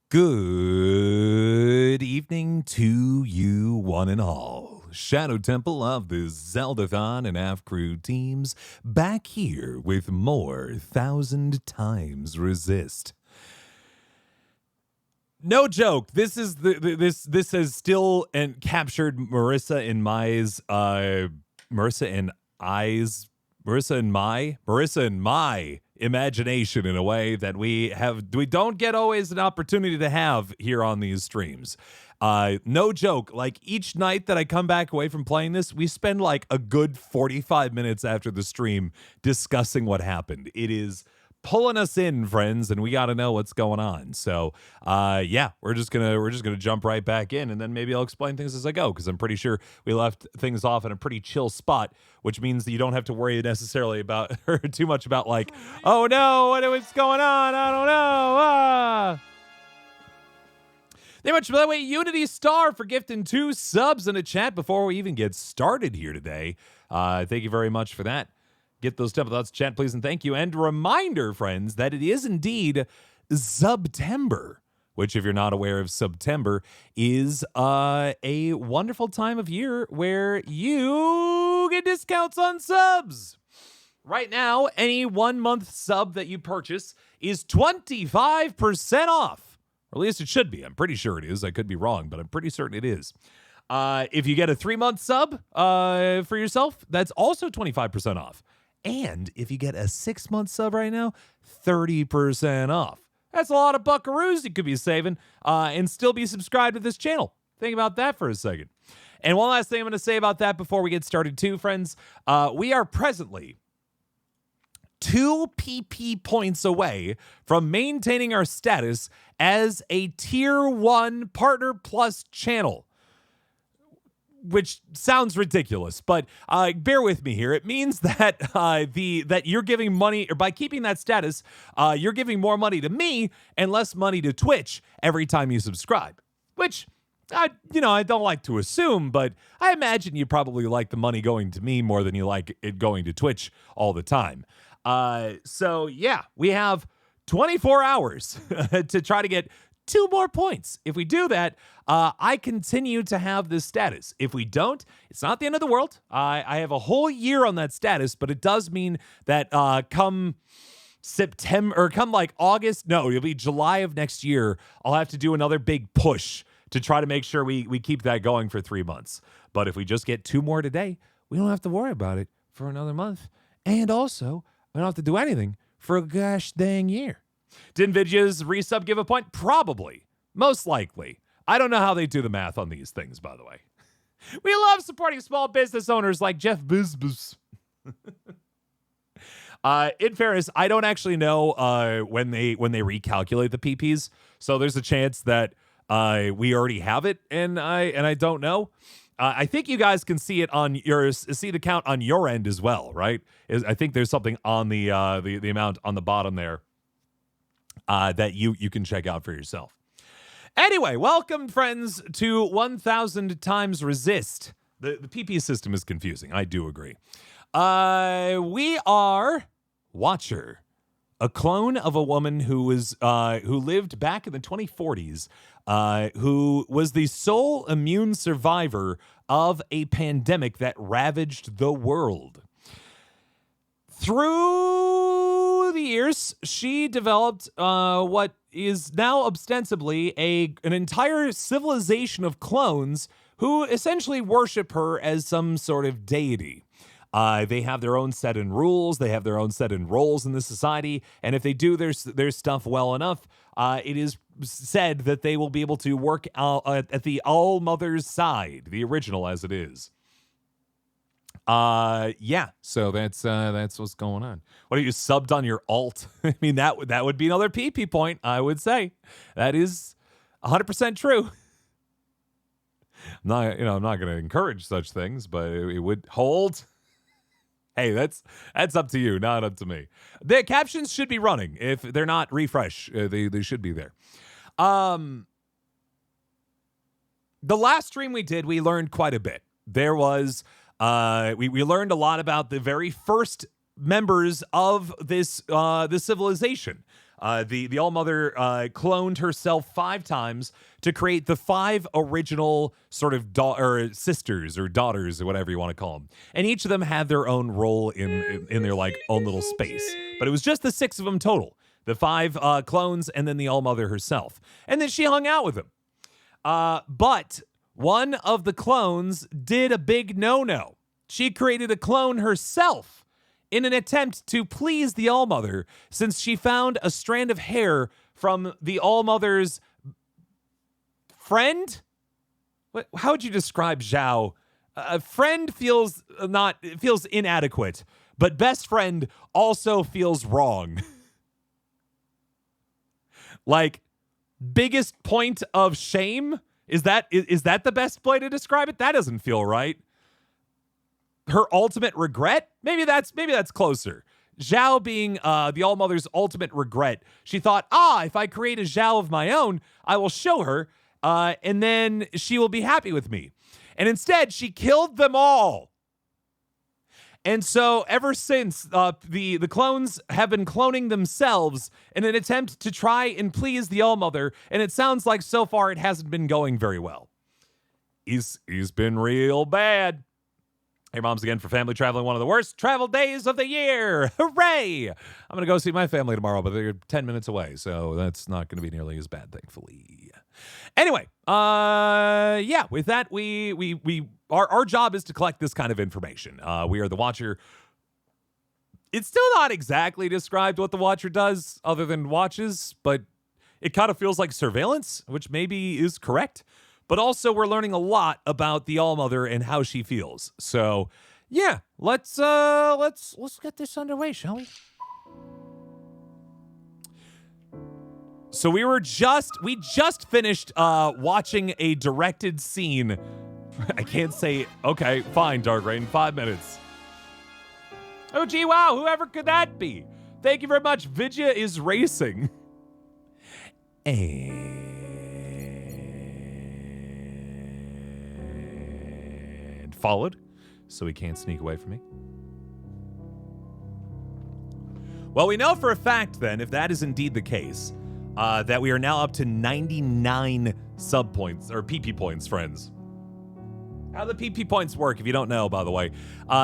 Good evening to you, one and all. Shadow Temple of the Zeldathon and AF Crew teams back here with more 1000xRESIST. No joke. This is this has still and captured Marissa and my imagination in a way that we don't get always an opportunity to have here on these streams. No joke. Like each night that I come back away from playing this, we spend like a good 45 minutes after the stream discussing what happened. It is pulling us in, friends, and we got to know what's going on. So, yeah, we're just gonna jump right back in, and then maybe I'll explain things as I go, because I'm pretty sure we left things off in a pretty chill spot, which means that you don't have to worry necessarily about or too much about like, oh no, what's going on? I don't know. Thank you much, by the way, Unity Star for gifting 2 subs in a chat before we even get started here today. Thank you very much for that. Get those temple thoughts, chat, please, and thank you. And reminder, friends, that it is indeed Subtember, which, if you're not aware of Subtember, is a wonderful time of year where you get discounts on subs. Right now, any 1-month sub that you purchase is 25% off. Or at least it should be. I'm pretty sure it is. I could be wrong, but I'm pretty certain it is. If you get a 3-month sub for yourself, that's also 25% off. And if you get a 6-month sub right now, 30% off. That's a lot of buckaroos you could be saving and still be subscribed to this channel. Think about that for a second. And one last thing I'm going to say about that before we get started too, friends. We are presently 2 PP points away from maintaining our status as a Tier 1 Partner Plus channel. Which sounds ridiculous, but bear with me here. It means that that you're giving money, or by keeping that status, you're giving more money to me and less money to Twitch every time you subscribe. Which I don't like to assume, but I imagine you probably like the money going to me more than you like it going to Twitch all the time. So yeah, we have 24 hours to try to get 2 more points. If we do that, I continue to have this status. If we don't, it's not the end of the world. I have a whole year on that status, but it does mean that come September, or come like August, no, it'll be July of next year, I'll have to do another big push to try to make sure we keep that going for 3 months. But if we just get 2 more today, we don't have to worry about it for another month. And also, we don't have to do anything for a gosh dang year. Did NVIDIA's resub give a point? Probably. Most likely. I don't know how they do the math on these things, by the way. We love supporting small business owners like Jeff Bezos. In fairness, I don't actually know when they recalculate the PPs, so there's a chance that we already have it, and I don't know. I think you guys can see it on see the count on your end as well, right? I think there's something on the amount on the bottom there. That you can check out for yourself. Anyway, welcome, friends, to 1000xRESIST. The PP system is confusing. I do agree. We are Watcher, a clone of a woman who lived back in the 2040s, who was the sole immune survivor of a pandemic that ravaged the world. Through the years, she developed what is now ostensibly an entire civilization of clones who essentially worship her as some sort of deity. They have their own set in rules. They have their own set in roles in the society. And if they do their stuff well enough, it is said that they will be able to work at the All-Mother's side, the original as it is. Yeah, so that's what's going on. What are you subbed on your alt? I mean, that would be another PP point, I would say. That is 100% true. I'm not going to encourage such things, but it would hold. Hey, that's up to you, not up to me. The captions should be running. If they're not, refresh. They should be there. The last stream we did, we learned quite a bit. There was we learned a lot about the very first members of this civilization. The All-Mother cloned herself 5 times to create the 5 original sort of sisters or daughters or whatever you want to call them. And each of them had their own role in their like own little space. But it was just the 6 of them total. The 5 clones and then the All-Mother herself. And then she hung out with them. But one of the clones did a big no-no. She created a clone herself in an attempt to please the All-Mother, since she found a strand of hair from the All-Mother's friend? How would you describe Zhao? A friend feels inadequate, but best friend also feels wrong. Like, biggest point of shame? Is that the best way to describe it? That doesn't feel right. Her ultimate regret? Maybe that's closer. Zhao being the All-Mother's ultimate regret. She thought, if I create a Zhao of my own, I will show her, and then she will be happy with me. And instead, she killed them all. And so ever since, the clones have been cloning themselves in an attempt to try and please the All-Mother, and it sounds like so far it hasn't been going very well. He's been real bad. Hey, moms again for family traveling, one of the worst travel days of the year. Hooray! I'm going to go see my family tomorrow, but they're 10 minutes away, so that's not going to be nearly as bad, thankfully. Anyway, with that, our job is to collect this kind of information. We are the Watcher. It's still not exactly described what the Watcher does other than watches, but it kind of feels like surveillance, which maybe is correct. But also, we're learning a lot about the All-Mother and how she feels. So, yeah, let's get this underway, shall we? So we just finished watching a directed scene. I can't say, okay, fine, Dark Rain, 5 minutes. Oh, gee, wow, whoever could that be? Thank you very much. Vidya is racing. And followed, so he can't sneak away from me. Well, we know for a fact, then, if that is indeed the case, that we are now up to 99 sub points, or PP points, friends. How the PP points work, if you don't know, by the way.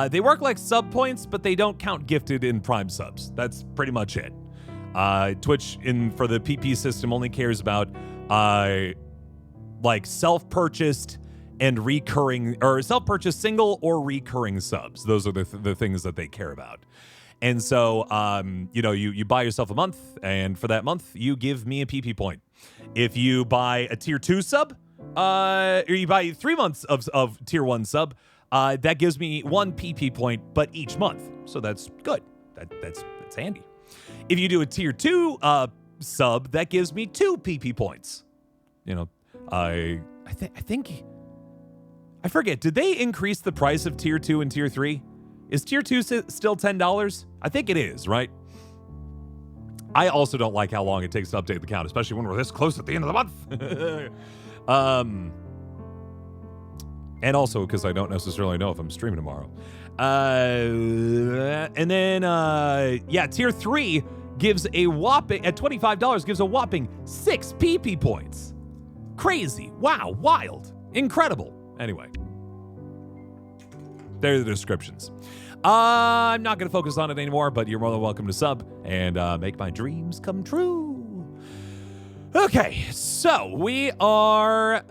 They work like sub points, but they don't count gifted in Prime subs. That's pretty much it. Twitch, for the PP system, only cares about like self-purchased and recurring, or self-purchased single or recurring subs. Those are the things that they care about. And so, you buy yourself a month, and for that month, you give me a PP point. If you buy a tier 2 sub, or you buy 3 months of tier 1 sub, that gives me 1 PP point, but each month. So that's good. That's handy. If you do a tier 2 sub, that gives me 2 PP points. I think I forget. Did they increase the price of tier 2 and tier 3? Is tier 2 still $10? I think it is, right? I also don't like how long it takes to update the count, especially when we're this close at the end of the month. And also because I don't necessarily know if I'm streaming tomorrow. And then, tier 3 gives a whopping, at $25, gives a whopping 6 PP points. Crazy. Wow. Wild. Incredible. Anyway. There are the descriptions. I'm not going to focus on it anymore, but you're more than welcome to sub and make my dreams come true. Okay, so we are,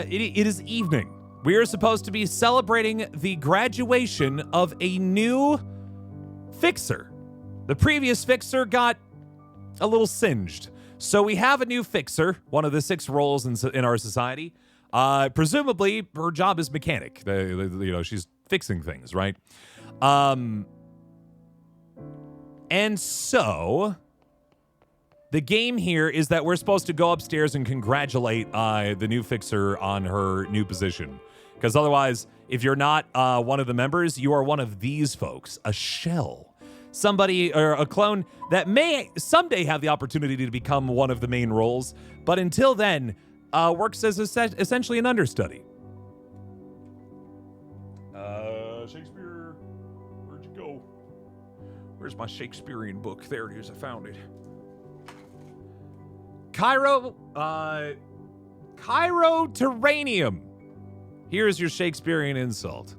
it is evening. We are supposed to be celebrating the graduation of a new fixer. The previous fixer got a little singed. So we have a new fixer, one of the 6 roles in our society. Presumably, her job is mechanic. She's fixing things, right? And so the game here is that we're supposed to go upstairs and congratulate the new fixer on her new position. Because otherwise, if you're not one of the members, you are one of these folks, a shell. Somebody or a clone that may someday have the opportunity to become one of the main roles, but until then, works as essentially an understudy. Shakespeare, where'd you go? Where's my Shakespearean book? There it is, I found it. Chiroterranium. Here's your Shakespearean insult.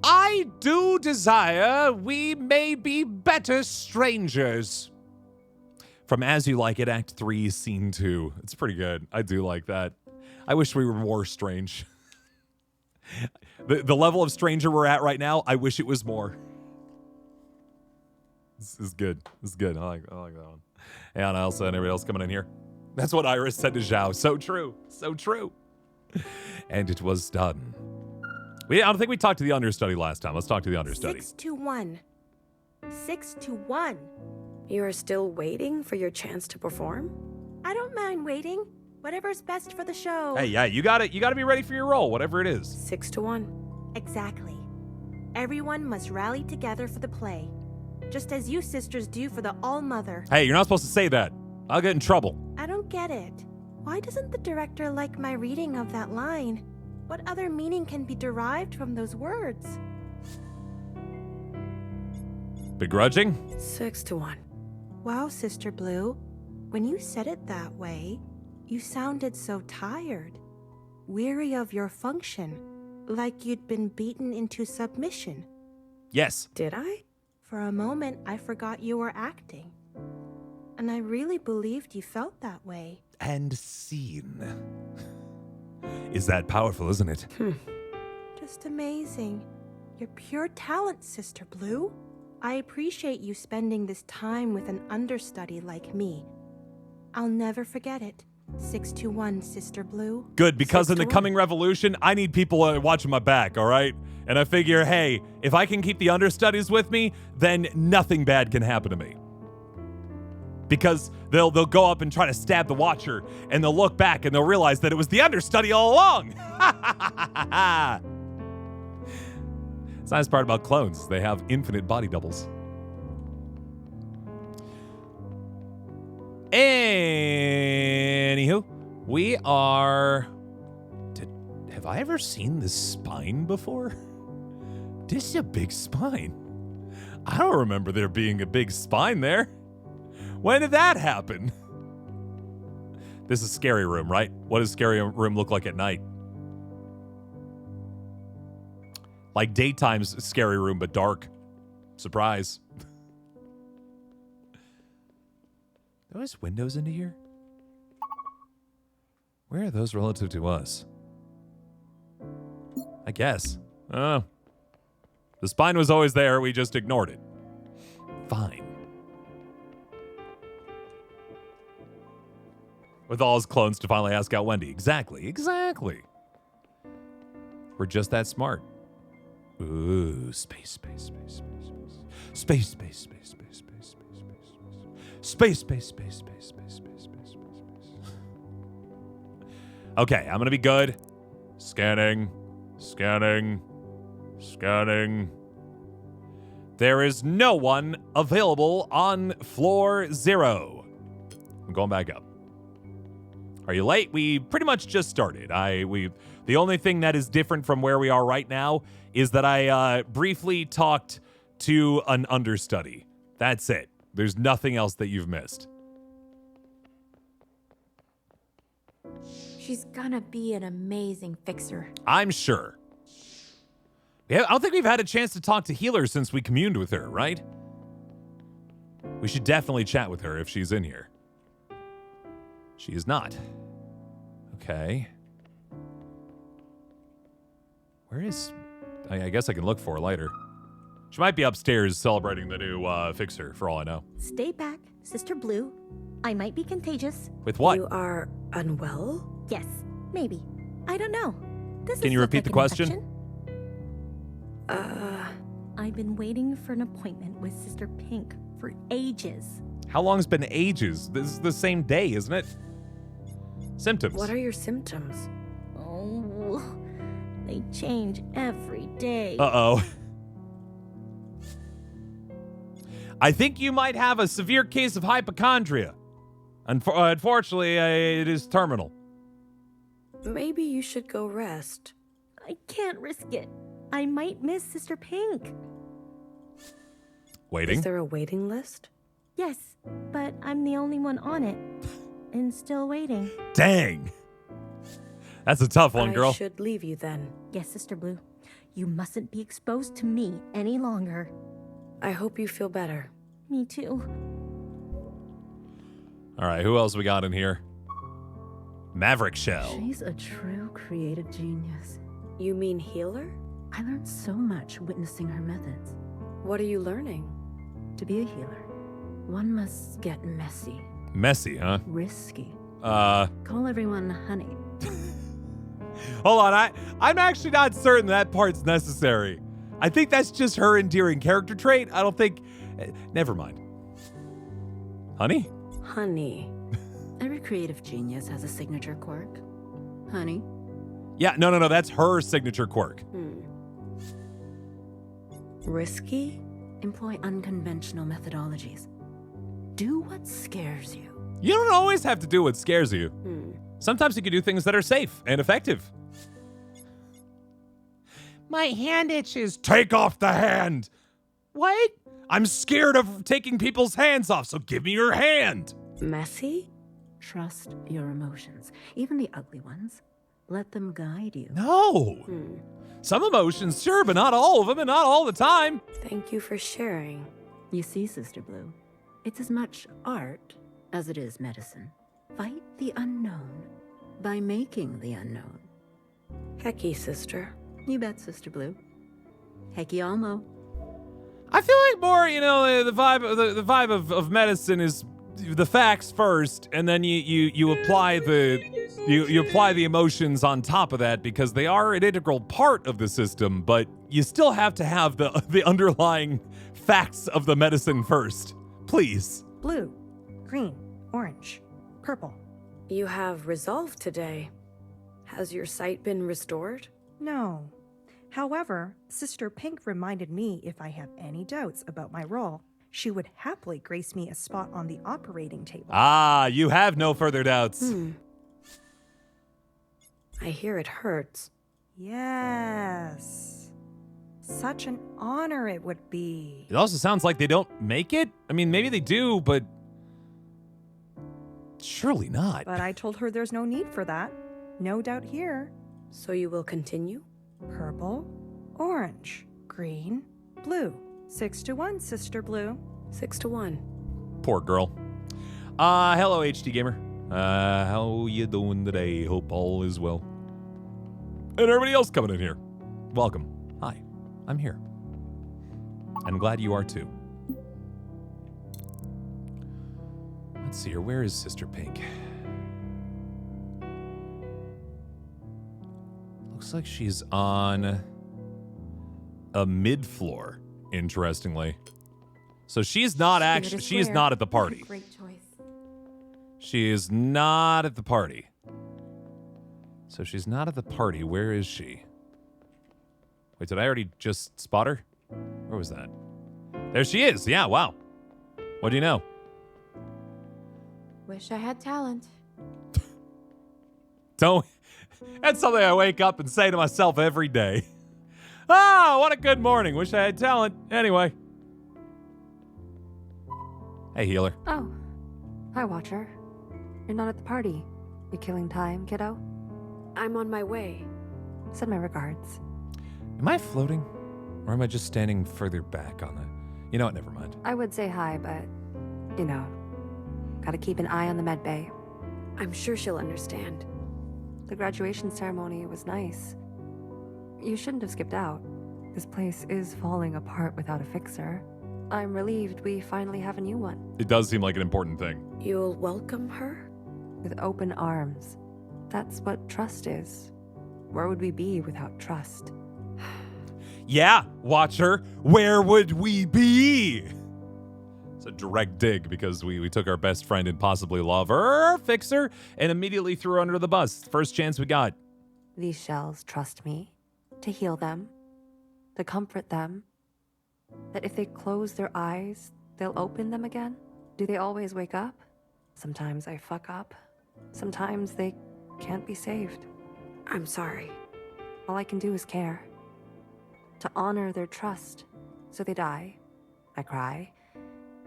I do desire we may be better strangers. From As You Like It, Act 3, Scene 2. It's pretty good. I do like that. I wish we were more strange. The level of stranger we're at right now, I wish it was more. This is good. This is good. I like that one. And Elsa and everybody else coming in here. That's what Iris said to Zhao. So true. So true. And it was done. I don't think we talked to the understudy last time. Let's talk to the understudy. 6-1. 6-1. You are still waiting for your chance to perform? I don't mind waiting. Whatever's best for the show. Hey, yeah, you got it. You got to be ready for your role, whatever it is. 6-1. Exactly. Everyone must rally together for the play, just as you sisters do for the All-Mother. Hey, you're not supposed to say that. I'll get in trouble. I don't get it. Why doesn't the director like my reading of that line? What other meaning can be derived from those words? Begrudging? 6-1. Wow, Sister Blue. When you said it that way, you sounded so tired. Weary of your function. Like you'd been beaten into submission. Yes. Did I? For a moment, I forgot you were acting. And I really believed you felt that way. And scene. Is that powerful, isn't it? Just amazing. You're pure talent, Sister Blue. I appreciate you spending this time with an understudy like me. I'll never forget it. 6-1, Sister Blue. Good, because in the coming revolution, I need people watching my back, all right? And I figure, hey, if I can keep the understudies with me, then nothing bad can happen to me. Because they'll go up and try to stab the Watcher, and they'll look back and they'll realize that it was the understudy all along. It's the nice part about clones. They have infinite body doubles. Anywho, we are... Have I ever seen this spine before? This is a big spine. I don't remember there being a big spine there. When did that happen? This is Scary Room, right? What does Scary Room look like at night? Like daytime's Scary Room, but dark. Surprise. Those windows into here? Where are those relative to us? I guess. The spine was always there. We just ignored it. Fine. With all his clones to finally ask out Wendy. Exactly. Exactly. We're just that smart. Ooh, space. Okay, I'm gonna be good. Scanning. There is no one available on floor 0. I'm going back up. Are you late? We pretty much just started. The only thing that is different from where we are right now is that I briefly talked to an understudy. That's it. There's nothing else that you've missed. She's gonna be an amazing fixer. I'm sure. Yeah, I don't think we've had a chance to talk to Healer since we communed with her, right? We should definitely chat with her if she's in here. She is not. Okay. Where is... I guess I can look for her later. She might be upstairs celebrating the new fixer, for all I know. Stay back, Sister Blue. I might be contagious. With what? You are unwell? Yes, maybe. I don't know. Can you repeat the question? Infection? I've been waiting for an appointment with Sister Pink for ages. How long's been ages? This is the same day, isn't it? Symptoms. What are your symptoms? Oh, they change every day. Uh-oh. I think you might have a severe case of hypochondria. Unfortunately, it is terminal. Maybe you should go rest. I can't risk it. I might miss Sister Pink. Waiting? Is there a waiting list? Yes, but I'm the only one on it. And still waiting. Dang. That's a tough one, girl. I should leave you then. Yes, Sister Blue. You mustn't be exposed to me any longer. I hope you feel better. Me too. All right, who else we got in here? Maverick Shell. She's a true creative genius. You mean healer? I learned so much witnessing her methods. What are you learning? To be a healer, one must get messy, Messy, huh? risky. Hold Call everyone honey. on, I'm actually not certain that part's necessary. I think that's just her endearing character trait. I don't think... never mind. Honey? Honey. Every creative genius has a signature quirk. Honey. Yeah, no, that's her signature quirk. Risky? Employ unconventional methodologies. Do what scares you. You don't always have to do what scares you. Sometimes you can do things that are safe and effective. My hand itches. Take off the hand. What? I'm scared of taking people's hands off, so give me your hand. Messy? Trust your emotions, even the ugly ones. Let them guide you. No. Some emotions, sure, but not all of them and not all the time. Thank you for sharing. You see, Sister Blue, it's as much art as it is medicine. Fight the unknown by making the unknown. Hecky, sister. You bet, Sister Blue. Hecky Almo. I feel like more, the vibe of medicine is the facts first, and then you apply you apply the emotions on top of that because they are an integral part of the system, but you still have to have the underlying facts of the medicine first. Please. Blue, green, orange, purple. You have resolve today. Has your sight been restored? No. However, Sister Pink reminded me if I have any doubts about my role, she would happily grace me a spot on the operating table. Ah, you have no further doubts. I hear it hurts. Yes. Such an honor it would be. It also sounds like they don't make it. I mean, maybe they do, but surely not. But I told her there's no need for that. No doubt here. So you will continue? Purple, orange, green, blue. 6-1, Sister Blue. 6-1. Poor girl. Hello, HD Gamer. How you doing today? Hope all is well. And everybody else coming in here, welcome. Hi, I'm here. I'm glad you are too. Let's see here. Where is Sister Pink? Looks like she's on a mid-floor, interestingly. So she's not actually, she is not at the party. Great choice. She is not at the party. So she's not at the party. Where is she? Wait, did I already just spot her? Where was that? There she is. Yeah, wow. What do you know? Wish I had talent. Don't. That's something I wake up and say to myself every day. Ah, what a good morning. Wish I had talent. Anyway. Hey, healer. Oh. Hi, Watcher. You're not at the party. You killing time, kiddo? I'm on my way. Send my regards. Am I floating? Or am I just standing further back on the... You know what? Never mind. I would say hi, but, gotta keep an eye on the med bay. I'm sure she'll understand. The graduation ceremony was nice. You shouldn't have skipped out. This place is falling apart without a fixer. I'm relieved we finally have a new one. It does seem like an important thing. You'll welcome her? With open arms. That's what trust is. Where would we be without trust? Yeah, Watcher, where would we be? It's a direct dig because we took our best friend and possibly lover, fixer, and immediately threw her under the bus. First chance we got. These shells trust me to heal them, to comfort them. That if they close their eyes, they'll open them again. Do they always wake up? Sometimes I fuck up. Sometimes they can't be saved. I'm sorry. All I can do is care. To honor their trust. So they die. I cry.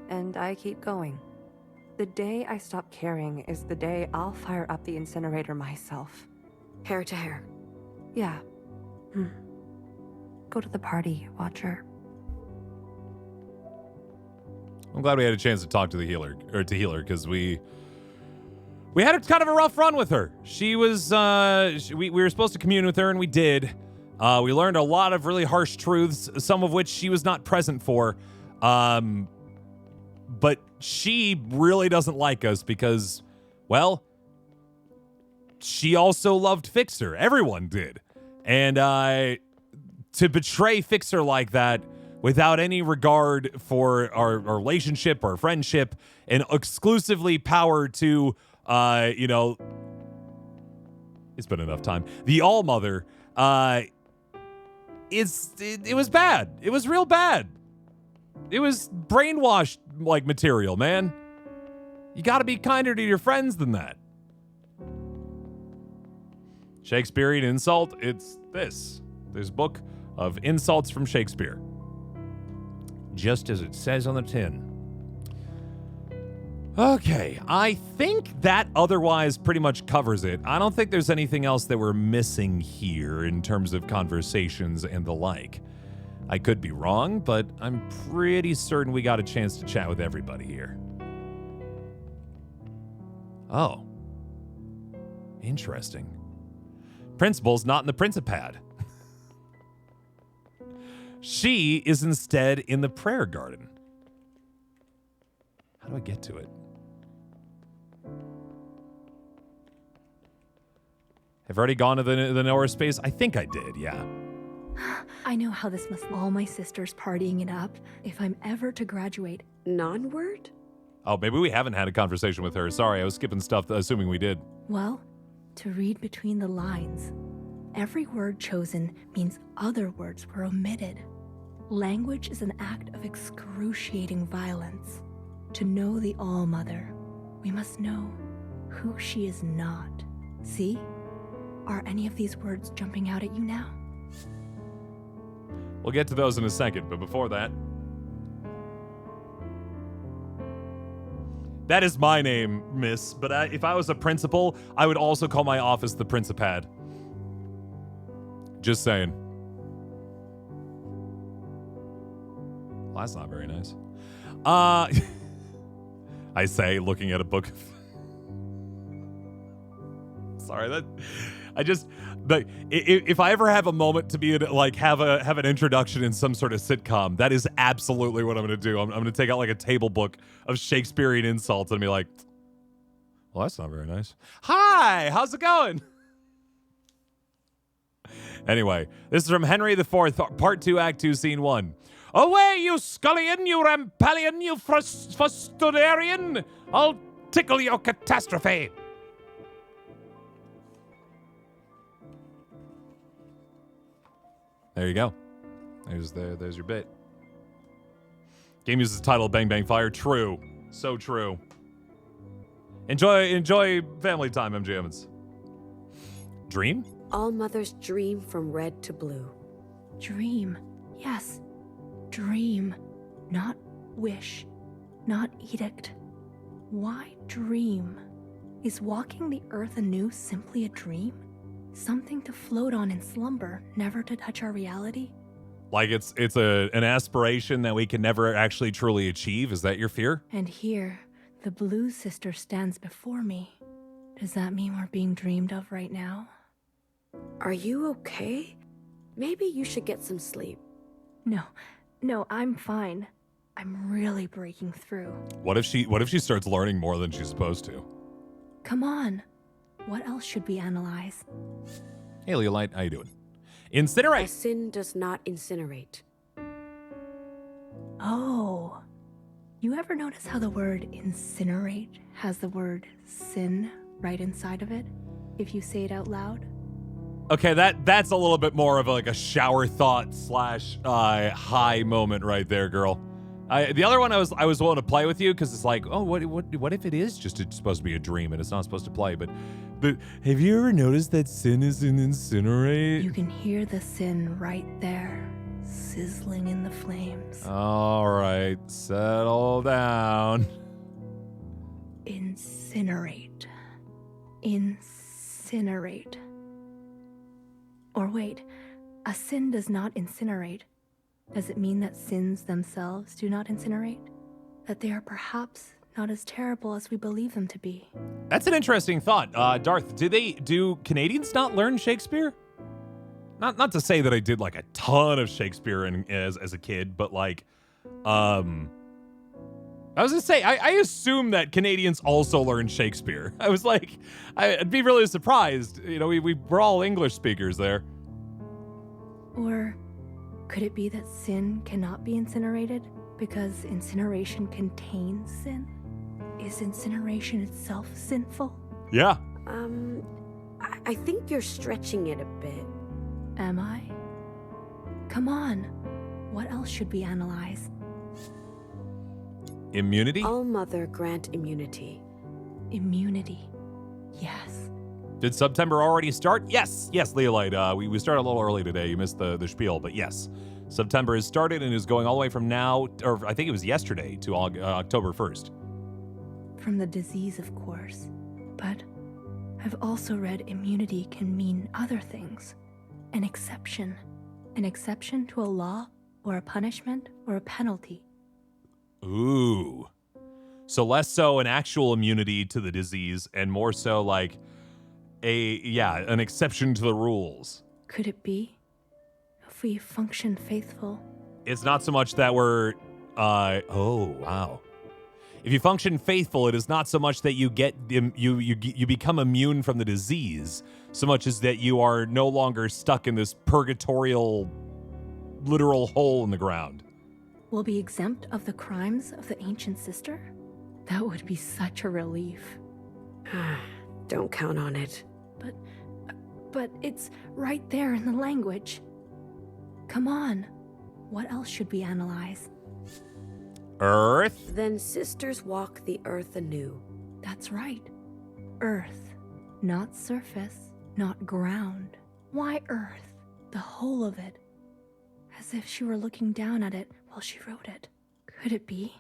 and I keep going. The day I stop caring is the day I'll fire up the incinerator myself. Hair to hair. Yeah. Go to the party, Watcher. I'm glad we had a chance to talk to the healer, because we had a kind of a rough run with her. She was, we were supposed to commune with her, and we did. We learned a lot of really harsh truths, some of which she was not present for. But she really doesn't like us because, well, she also loved Fixer. Everyone did. And to betray Fixer like that without any regard for our relationship, our friendship, and exclusively power to, it's been enough time. The All-Mother, it was bad. It was real bad. It was brainwashed like material, man. You got to be kinder to your friends than that. Shakespearean insult, it's this. This book of insults from Shakespeare. Just as it says on the tin. Okay, I think that otherwise pretty much covers it. I don't think there's anything else that we're missing here in terms of conversations and the like. I could be wrong, but I'm pretty certain we got a chance to chat with everybody here. Oh. Interesting. Principal's not in the Principad. She is instead in the prayer garden. How do I get to it? I've already gone to the Nowhere space? I think I did, yeah. I know how this must all my sisters partying it up if I'm ever to graduate. Non-word? Oh, maybe we haven't had a conversation with her. Sorry, I was skipping stuff, assuming we did. Well, to read between the lines, every word chosen means other words were omitted. Language is an act of excruciating violence. To know the All-Mother, we must know who she is not. See? Are any of these words jumping out at you now? We'll get to those in a second, but before that... That is my name, miss, but if I was a principal, I would also call my office the Principad. Just saying. Well, that's not very nice. I say, looking at a book. Sorry, if I ever have a moment to be have an introduction in some sort of sitcom, that is absolutely what I'm going to do. I'm going to take out like a table book of Shakespearean insults and be like, well, that's not very nice. Hi, how's it going? Anyway, this is from Henry IV, Part 2, Act 2, Scene 1. Away, you scullion, you rampellion, you fustudarian! I'll tickle your catastrophe! There you go. There's your bit. Game uses the title Bang Bang Fire. True. So true. Enjoy family time, MJ Evans. Dream? All-Mother's dream from red to blue. Dream. Yes. Dream. Not wish. Not edict. Why dream? Is walking the earth anew simply a dream? Something to float on in slumber, never to touch our reality? Like it's an aspiration that we can never actually truly achieve? Is that your fear? And here, the Blue Sister stands before me. Does that mean we're being dreamed of right now? Are you okay? Maybe you should get some sleep. No, I'm fine. I'm really breaking through. What if she starts learning more than she's supposed to? Come on. What else should we analyze? Hey, Leolite, how you doing? Incinerate! A sin does not incinerate. Oh. You ever notice how the word incinerate has the word sin right inside of it? If you say it out loud? Okay, that's a little bit more of a shower thought / high moment right there, girl. The other one I was willing to play with you because it's like, oh, what if it is just supposed to be a dream and it's not supposed to play? But have you ever noticed that sin is in incinerate? You can hear the sin right there, sizzling in the flames. All right, settle down. Incinerate. Incinerate. Or wait, a sin does not incinerate. Does it mean that sins themselves do not incinerate? That they are perhaps not as terrible as we believe them to be? That's an interesting thought. Darth, do Canadians not learn Shakespeare? Not to say that I did like a ton of Shakespeare as a kid, but like, I was gonna say, I assume that Canadians also learn Shakespeare. I was like, I'd be really surprised. You know, we're all English speakers there. Or could it be that sin cannot be incinerated because incineration contains sin? Is incineration itself sinful? Yeah. I think you're stretching it a bit. Am I? Come on. What else should we analyze? Immunity? All Mother grant immunity. Immunity. Yes. Did September already start? Yes, Leolite. We started a little early today. You missed the spiel, but yes. September has started and is going all the way from now, or I think it was yesterday, to October 1st. From the disease, of course. But I've also read immunity can mean other things. An exception. An exception to a law, or a punishment, or a penalty. Ooh. So less so an actual immunity to the disease and more so like an exception to the rules. Could it be? If we function faithful. It's not so much that we're, oh, wow. If you function faithful, it is not so much that you get, you become immune from the disease, so much as that you are no longer stuck in this purgatorial, literal hole in the ground. Will be exempt of the crimes of the ancient sister? That would be such a relief. Don't count on it. But it's right there in the language. Come on. What else should we analyze? Earth? Then sisters walk the earth anew. That's right. Earth. Not surface, not ground. Why earth? The whole of it. As if she were looking down at it while she wrote it. Could it be?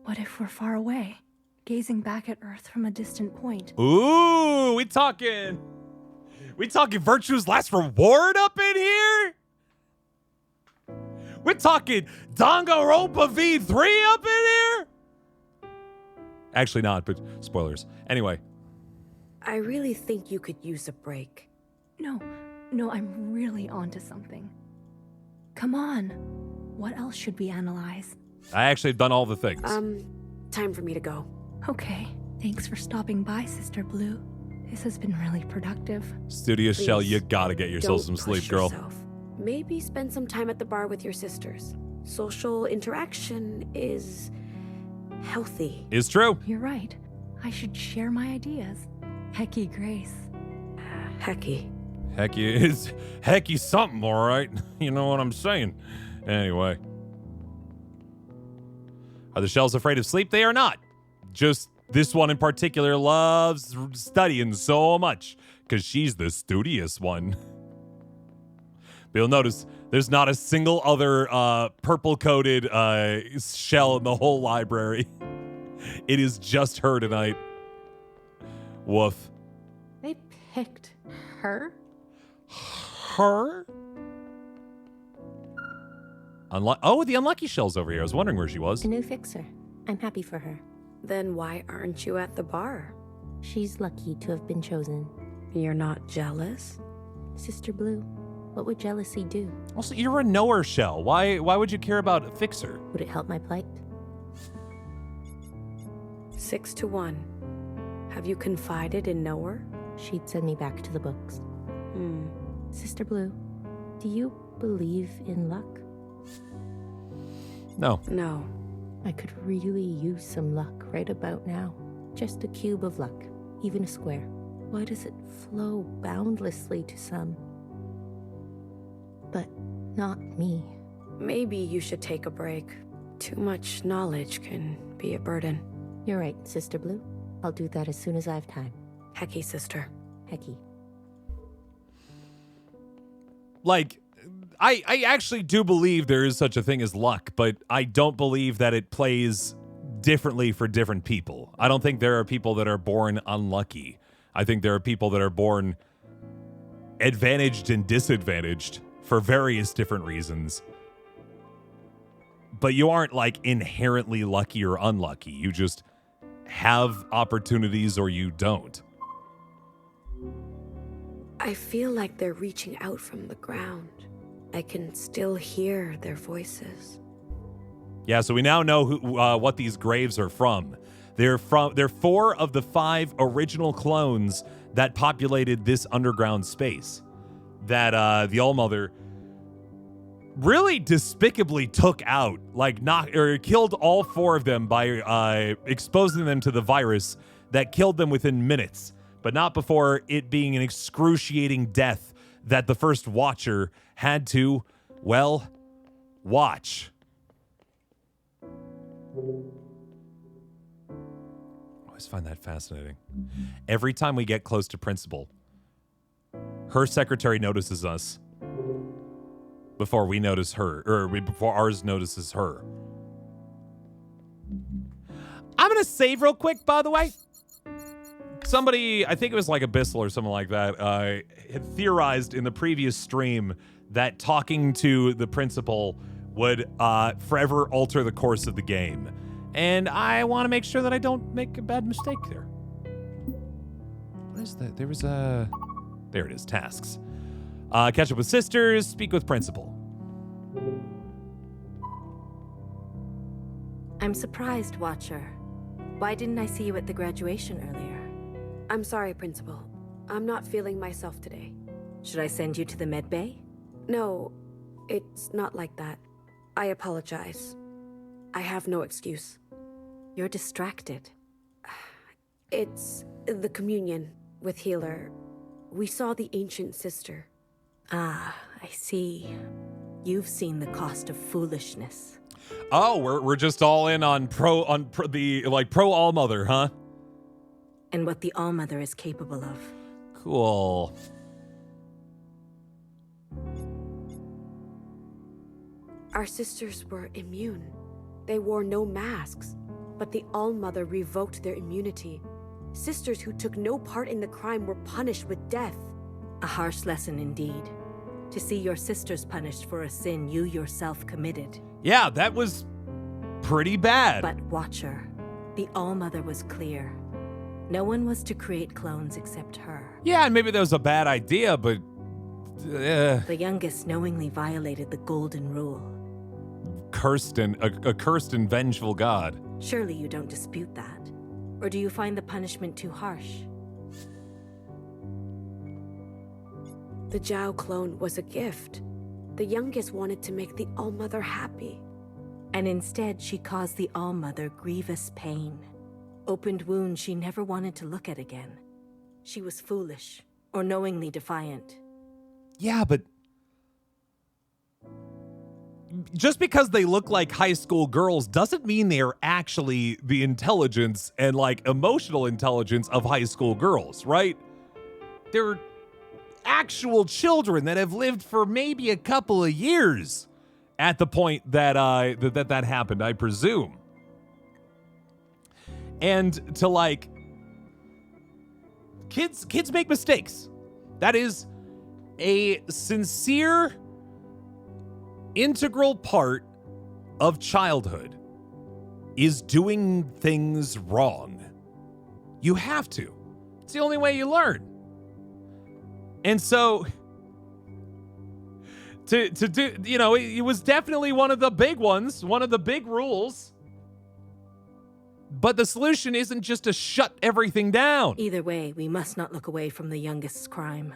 What if we're far away, gazing back at Earth from a distant point? Ooh, we talking virtue's last reward up in here? We're talking Danganronpa V3 up in here? Actually not, but spoilers. Anyway. I really think you could use a break. No, I'm really onto something. Come on. What else should we analyze? I actually have done all the things. Time for me to go. Okay. Thanks for stopping by, Sister Blue. This has been really productive. Studious Please, Shell, you gotta get yourself some don't sleep, push girl. yourself. Maybe spend some time at the bar with your sisters. Social interaction is healthy. Is true. You're right. I should share my ideas. Hecky Grace. Hecky. Hecky something, all right? You know what I'm saying. Anyway. Are the shells afraid of sleep? They are not. Just this one in particular loves studying so much because she's the studious one. But you'll notice there's not a single other purple-coated shell in the whole library. It is just her tonight. Woof. They picked her? Her? The unlucky shell's over here. I was wondering where she was. A new fixer. I'm happy for her. Then why aren't you at the bar? She's lucky to have been chosen. You're not jealous? Sister Blue, what would jealousy do? Also, you're a knower shell. Why would you care about a fixer? Would it help my plight? 6-1. Have you confided in Knower? She'd send me back to the books. Sister Blue, do you believe in luck? No. No. I could really use some luck right about now. Just a cube of luck, even a square. Why does it flow boundlessly to some, but not me? Maybe you should take a break. Too much knowledge can be a burden. You're right, Sister Blue. I'll do that as soon as I have time. Hecky, sister. Hecky. Like, I actually do believe there is such a thing as luck, but I don't believe that it plays differently for different people. I don't think there are people that are born unlucky. I think there are people that are born advantaged and disadvantaged for various different reasons. But you aren't like inherently lucky or unlucky. You just have opportunities or you don't. I feel like they're reaching out from the ground. I can still hear their voices. Yeah, so we now know what these graves are from. They're 4 of the 5 original clones that populated this underground space that the All-Mother really despicably took out, like killed all 4 of them by exposing them to the virus that killed them within minutes, but not before it being an excruciating death that the first Watcher had to, well, watch. I always find that fascinating. Every time we get close to Principal, her secretary notices us before we notice her, or before ours notices her. I'm going to save real quick, by the way. Somebody, I think it was like Abyssal or something like that, had theorized in the previous stream that talking to the principal would forever alter the course of the game. And I want to make sure that I don't make a bad mistake there. What is that? There was a... There it is, tasks. Catch up with sisters, speak with principal. I'm surprised, Watcher. Why didn't I see you at the graduation earlier? I'm sorry, Principal. I'm not feeling myself today. Should I send you to the med bay? No, it's not like that. I apologize. I have no excuse. You're distracted. It's the communion with Healer. We saw the ancient sister. Ah, I see. You've seen the cost of foolishness. Oh, we're just all in on pro All-Mother, huh? And what the All-Mother is capable of. Cool. Our sisters were immune. They wore no masks, but the All-Mother revoked their immunity. Sisters who took no part in the crime were punished with death. A harsh lesson indeed. To see your sisters punished for a sin you yourself committed. Yeah, that was pretty bad. But Watcher, the All-Mother was clear. No one was to create clones except her. Yeah, and maybe that was a bad idea, but... The youngest knowingly violated the golden rule. A cursed and vengeful god. Surely you don't dispute that. Or do you find the punishment too harsh? The Zhao clone was a gift. The youngest wanted to make the All-Mother happy. And instead she caused the All-Mother grievous pain. Opened wounds she never wanted to look at again. She was foolish, or knowingly defiant. Yeah, but... just because they look like high school girls doesn't mean they're actually the intelligence and, like, emotional intelligence of high school girls, right? They're actual children that have lived for maybe a couple of years at the point that that happened, I presume. And to, like, kids make mistakes. That is a sincere, integral part of childhood, is doing things wrong. You have to. It's the only way you learn. And so to do, you know, it was definitely one of the big ones, one of the big rules. But the solution isn't just to shut everything down. Either way, we must not look away from the youngest's crime.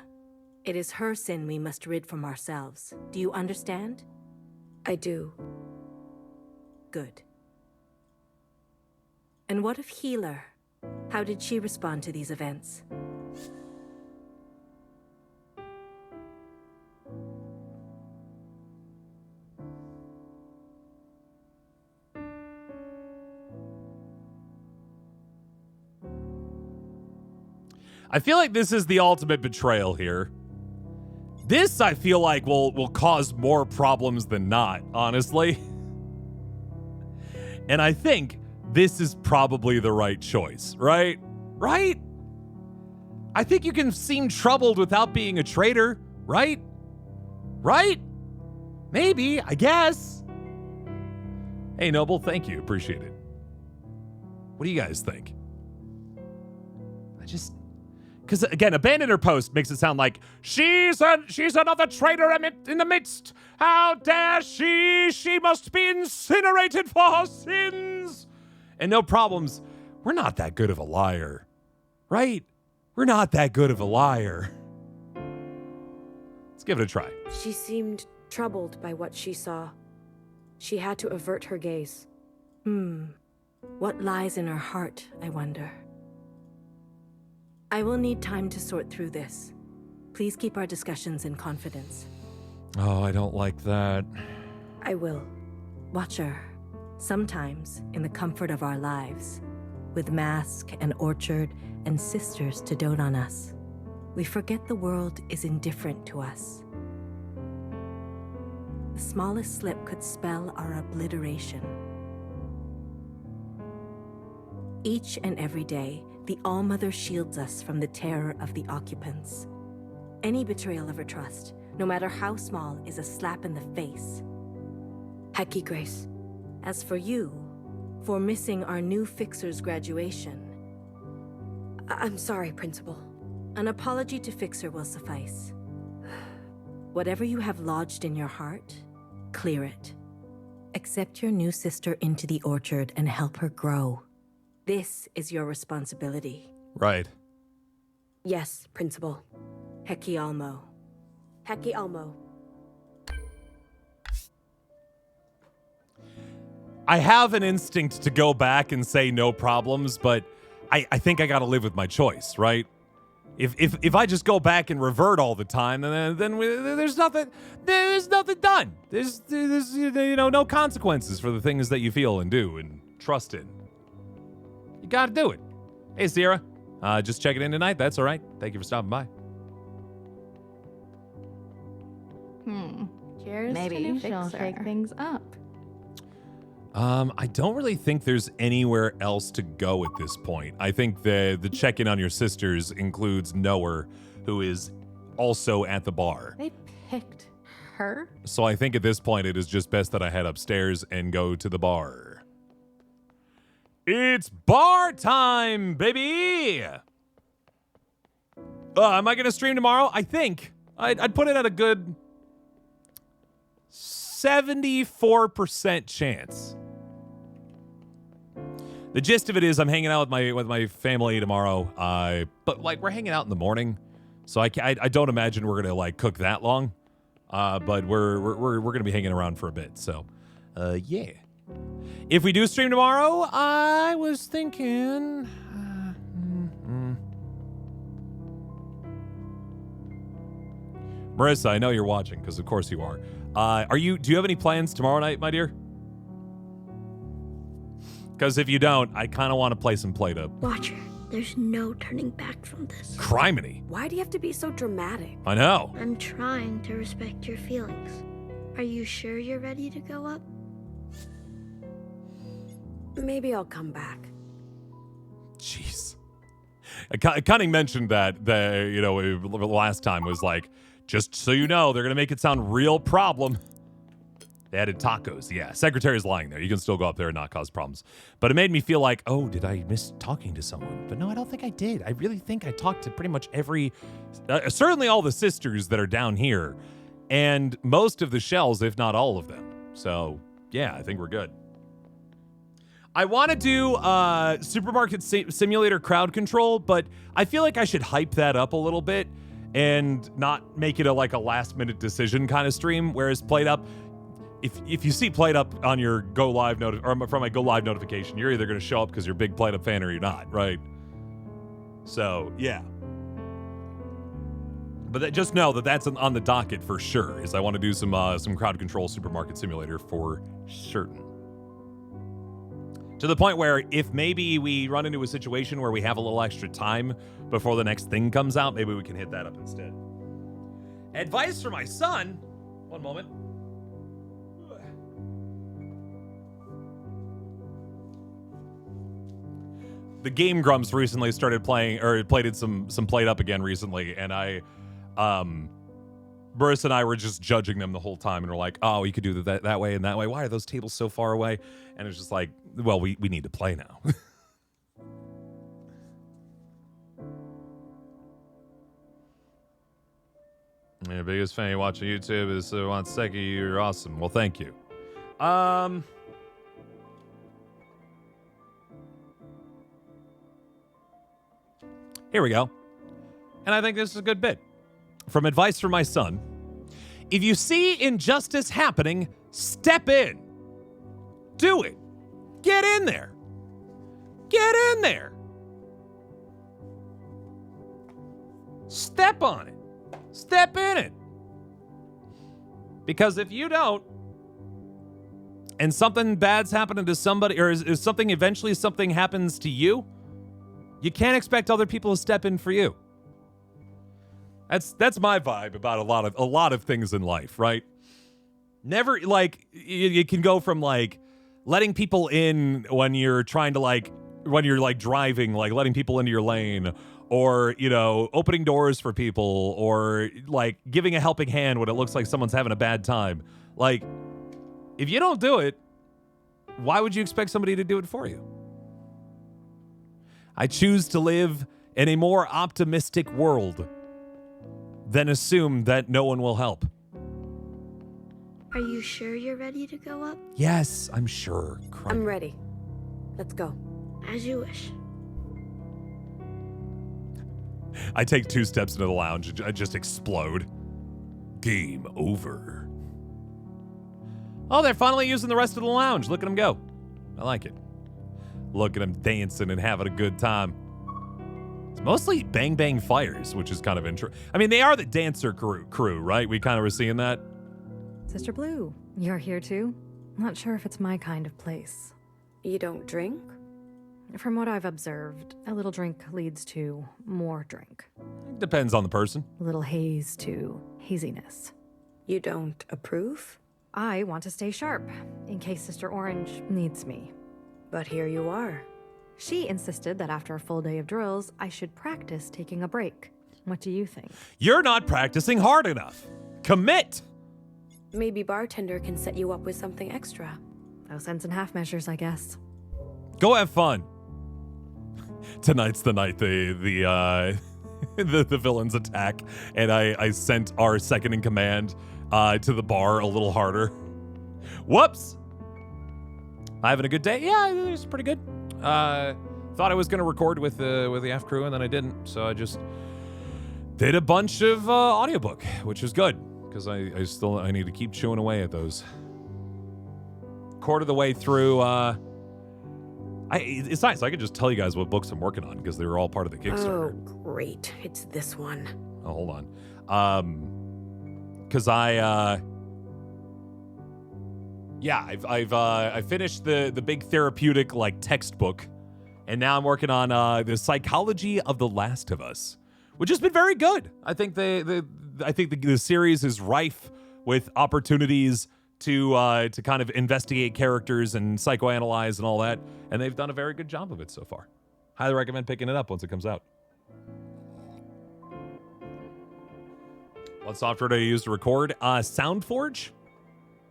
It is her sin we must rid from ourselves. Do you understand? I do. Good. And what of Healer? How did she respond to these events? I feel like this is the ultimate betrayal here. This, I feel like, will cause more problems than not, honestly. And I think this is probably the right choice, right? Right? I think you can seem troubled without being a traitor, right? Right? Maybe, I guess. Hey, Noble, thank you. Appreciate it. What do you guys think? Because again, abandon her post makes it sound like she's another traitor in the midst. How dare she? She must be incinerated for her sins. And no problems. We're not that good of a liar, right? We're not that good of a liar. Let's give it a try. She seemed troubled by what she saw. She had to avert her gaze. What lies in her heart, I wonder? I will need time to sort through this. Please keep our discussions in confidence. Oh, I don't like that. I will. Watcher, sometimes in the comfort of our lives, with mask and orchard and sisters to dote on us, we forget the world is indifferent to us. The smallest slip could spell our obliteration. Each and every day, the All-Mother shields us from the terror of the occupants. Any betrayal of her trust, no matter how small, is a slap in the face. Hecky Grace. As for you, for missing our new Fixer's graduation, I'm sorry, Principal. an apology to Fixer will suffice. Whatever you have lodged in your heart, clear it. Accept your new sister into the orchard and help her grow. This is your responsibility. Right. Yes, Principal. Heki Almo. Hecky Elmo. I have an instinct to go back and say no problems, but I think I got to live with my choice, right? If I just go back and revert all the time, then there's nothing done. There's no consequences for the things that you feel and do and trust in. You got to do it. Hey, Sierra, just checking in tonight. That's all right. Thank you for stopping by. Cheers. Maybe she'll shake things up. I don't really think there's anywhere else to go at this point. I think the check-in on your sisters includes Knower, who is also at the bar. They picked her? So I think at this point it is just best that I head upstairs and go to the bar. It's bar time, baby! Am I going to stream tomorrow? I think. I'd put it at a good 74% chance. The gist of it is I'm hanging out with my family tomorrow, but like we're hanging out in the morning, so I don't imagine we're gonna like cook that long, but we're gonna be hanging around for a bit. So, yeah. If we do stream tomorrow, I was thinking. Marissa, I know you're watching because of course you are. Do you have any plans tomorrow night, my dear? Because if you don't, I kind of want to play some Play-Doh. Watcher, there's no turning back from this. Criminy. Why do you have to be so dramatic? I know. I'm trying to respect your feelings. Are you sure you're ready to go up? Maybe I'll come back. Jeez. Cunning mentioned that the last time was like, just so you know, they're going to make it sound real problem. They added tacos. Yeah, Secretary's lying there. You can still go up there and not cause problems. But it made me feel like, oh, did I miss talking to someone? But no, I don't think I did. I really think I talked to pretty much certainly all the sisters that are down here, and most of the shells, if not all of them. So, yeah, I think we're good. I want to do Supermarket Simulator crowd control, but I feel like I should hype that up a little bit and not make it a last-minute decision kind of stream, whereas Played Up, if you see Played Up on your Go Live or from my Go Live notification, you're either going to show up because you're a big Played Up fan or you're not, right? So, yeah. But just know that that's on the docket for sure, is I want to do some crowd control Supermarket Simulator for certain. To the point where if maybe we run into a situation where we have a little extra time before the next thing comes out, maybe we can hit that up instead. Advice for my son? One moment. The Game Grumps recently started playing, or played some Played Up again recently, and Marissa and I were just judging them the whole time, and we're like, oh, you could do that way and that way. Why are those tables so far away? And it's just like, well, we need to play now. Your biggest fan watching YouTube is wants Seki. You're awesome. Well, thank you. Here we go. And I think this is a good bit. From Advice for My Son. If you see injustice happening, step in. Do it. Get in there. Get in there. Step on it. Step in it. Because if you don't, and something bad's happening to somebody, or is something eventually something happens to you, you can't expect other people to step in for you. That's my vibe about a lot of things in life, right? Never, like, you can go from like letting people in when you're trying to when you're driving, like letting people into your lane, or, opening doors for people, or like giving a helping hand when it looks like someone's having a bad time. Like, if you don't do it, why would you expect somebody to do it for you? I choose to live in a more optimistic world than assume that no one will help. Are you sure you're ready to go up? Yes, I'm sure. I'm ready. Let's go. As you wish. I take 2 steps into the lounge and I just explode. Game over. Oh, they're finally using the rest of the lounge. Look at them go. I like it. Look at them dancing and having a good time. It's mostly Bang Bang Fires, which is kind of interesting. I mean, they are the dancer crew, right? We kind of were seeing that. Sister Blue, you're here too? Not sure if it's my kind of place. You don't drink? From what I've observed, a little drink leads to more drink. Depends on the person. A little haze to haziness. You don't approve? I want to stay sharp, in case Sister Orange needs me. But here you are. She insisted that after a full day of drills, I should practice taking a break. What do you think? You're not practicing hard enough. Commit! Maybe bartender can set you up with something extra. No sense in half measures, I guess. Go have fun. Tonight's the night the villains attack, and I sent our second in command to the bar a little harder. Whoops! Having a good day? Yeah, it was pretty good. Thought I was going to record with the F crew, and then I didn't. So I just did a bunch of audiobook, which is good, because I need to keep chewing away at those. Quarter of the way through, it's nice. I can just tell you guys what books I'm working on, because they were all part of the Kickstarter. Oh, great. It's this one. Oh, hold on. Because I finished the big therapeutic textbook, and now I'm working on the Psychology of the Last of Us, which has been very good. I think the series is rife with opportunities to kind of investigate characters and psychoanalyze and all that, and they've done a very good job of it so far. Highly recommend picking it up once it comes out. What software do I use to record? SoundForge.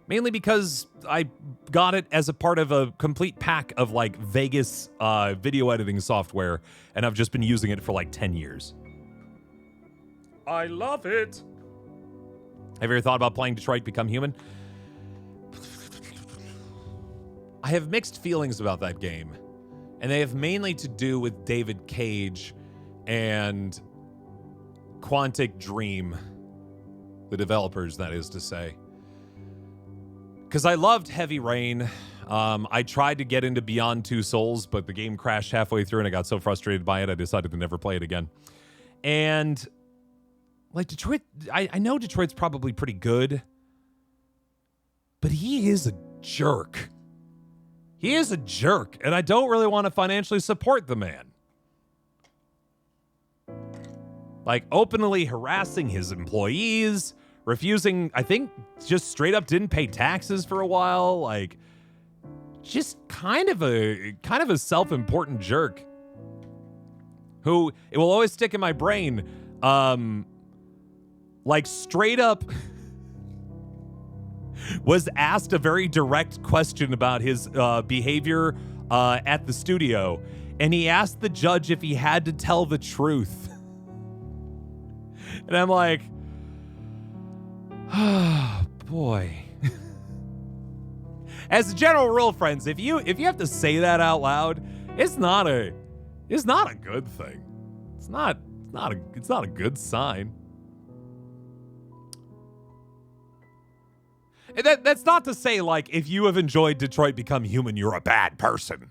Mainly because I got it as a part of a complete pack of Vegas video editing software, and I've just been using it for 10 years. I love it. Have you ever thought about playing Detroit Become Human? I have mixed feelings about that game, and they have mainly to do with David Cage and Quantic Dream, the developers, that is to say. Because I loved Heavy Rain. I tried to get into Beyond Two Souls, but the game crashed halfway through, and I got so frustrated by it, I decided to never play it again. And, Detroit, I know Detroit's probably pretty good, but he is a jerk. He is a jerk, and I don't really want to financially support the man. Like, openly harassing his employees, refusing, I think, just straight up didn't pay taxes for a while. Like, just kind of a self-important jerk who it will always stick in my brain. Like, straight up was asked a very direct question about his behavior at the studio, and he asked the judge if he had to tell the truth. And I'm like, oh, boy. As a general rule, friends, if you have to say that out loud, it's not a good thing. It's not a good sign. And that's not to say, like, if you have enjoyed Detroit Become Human, you're a bad person.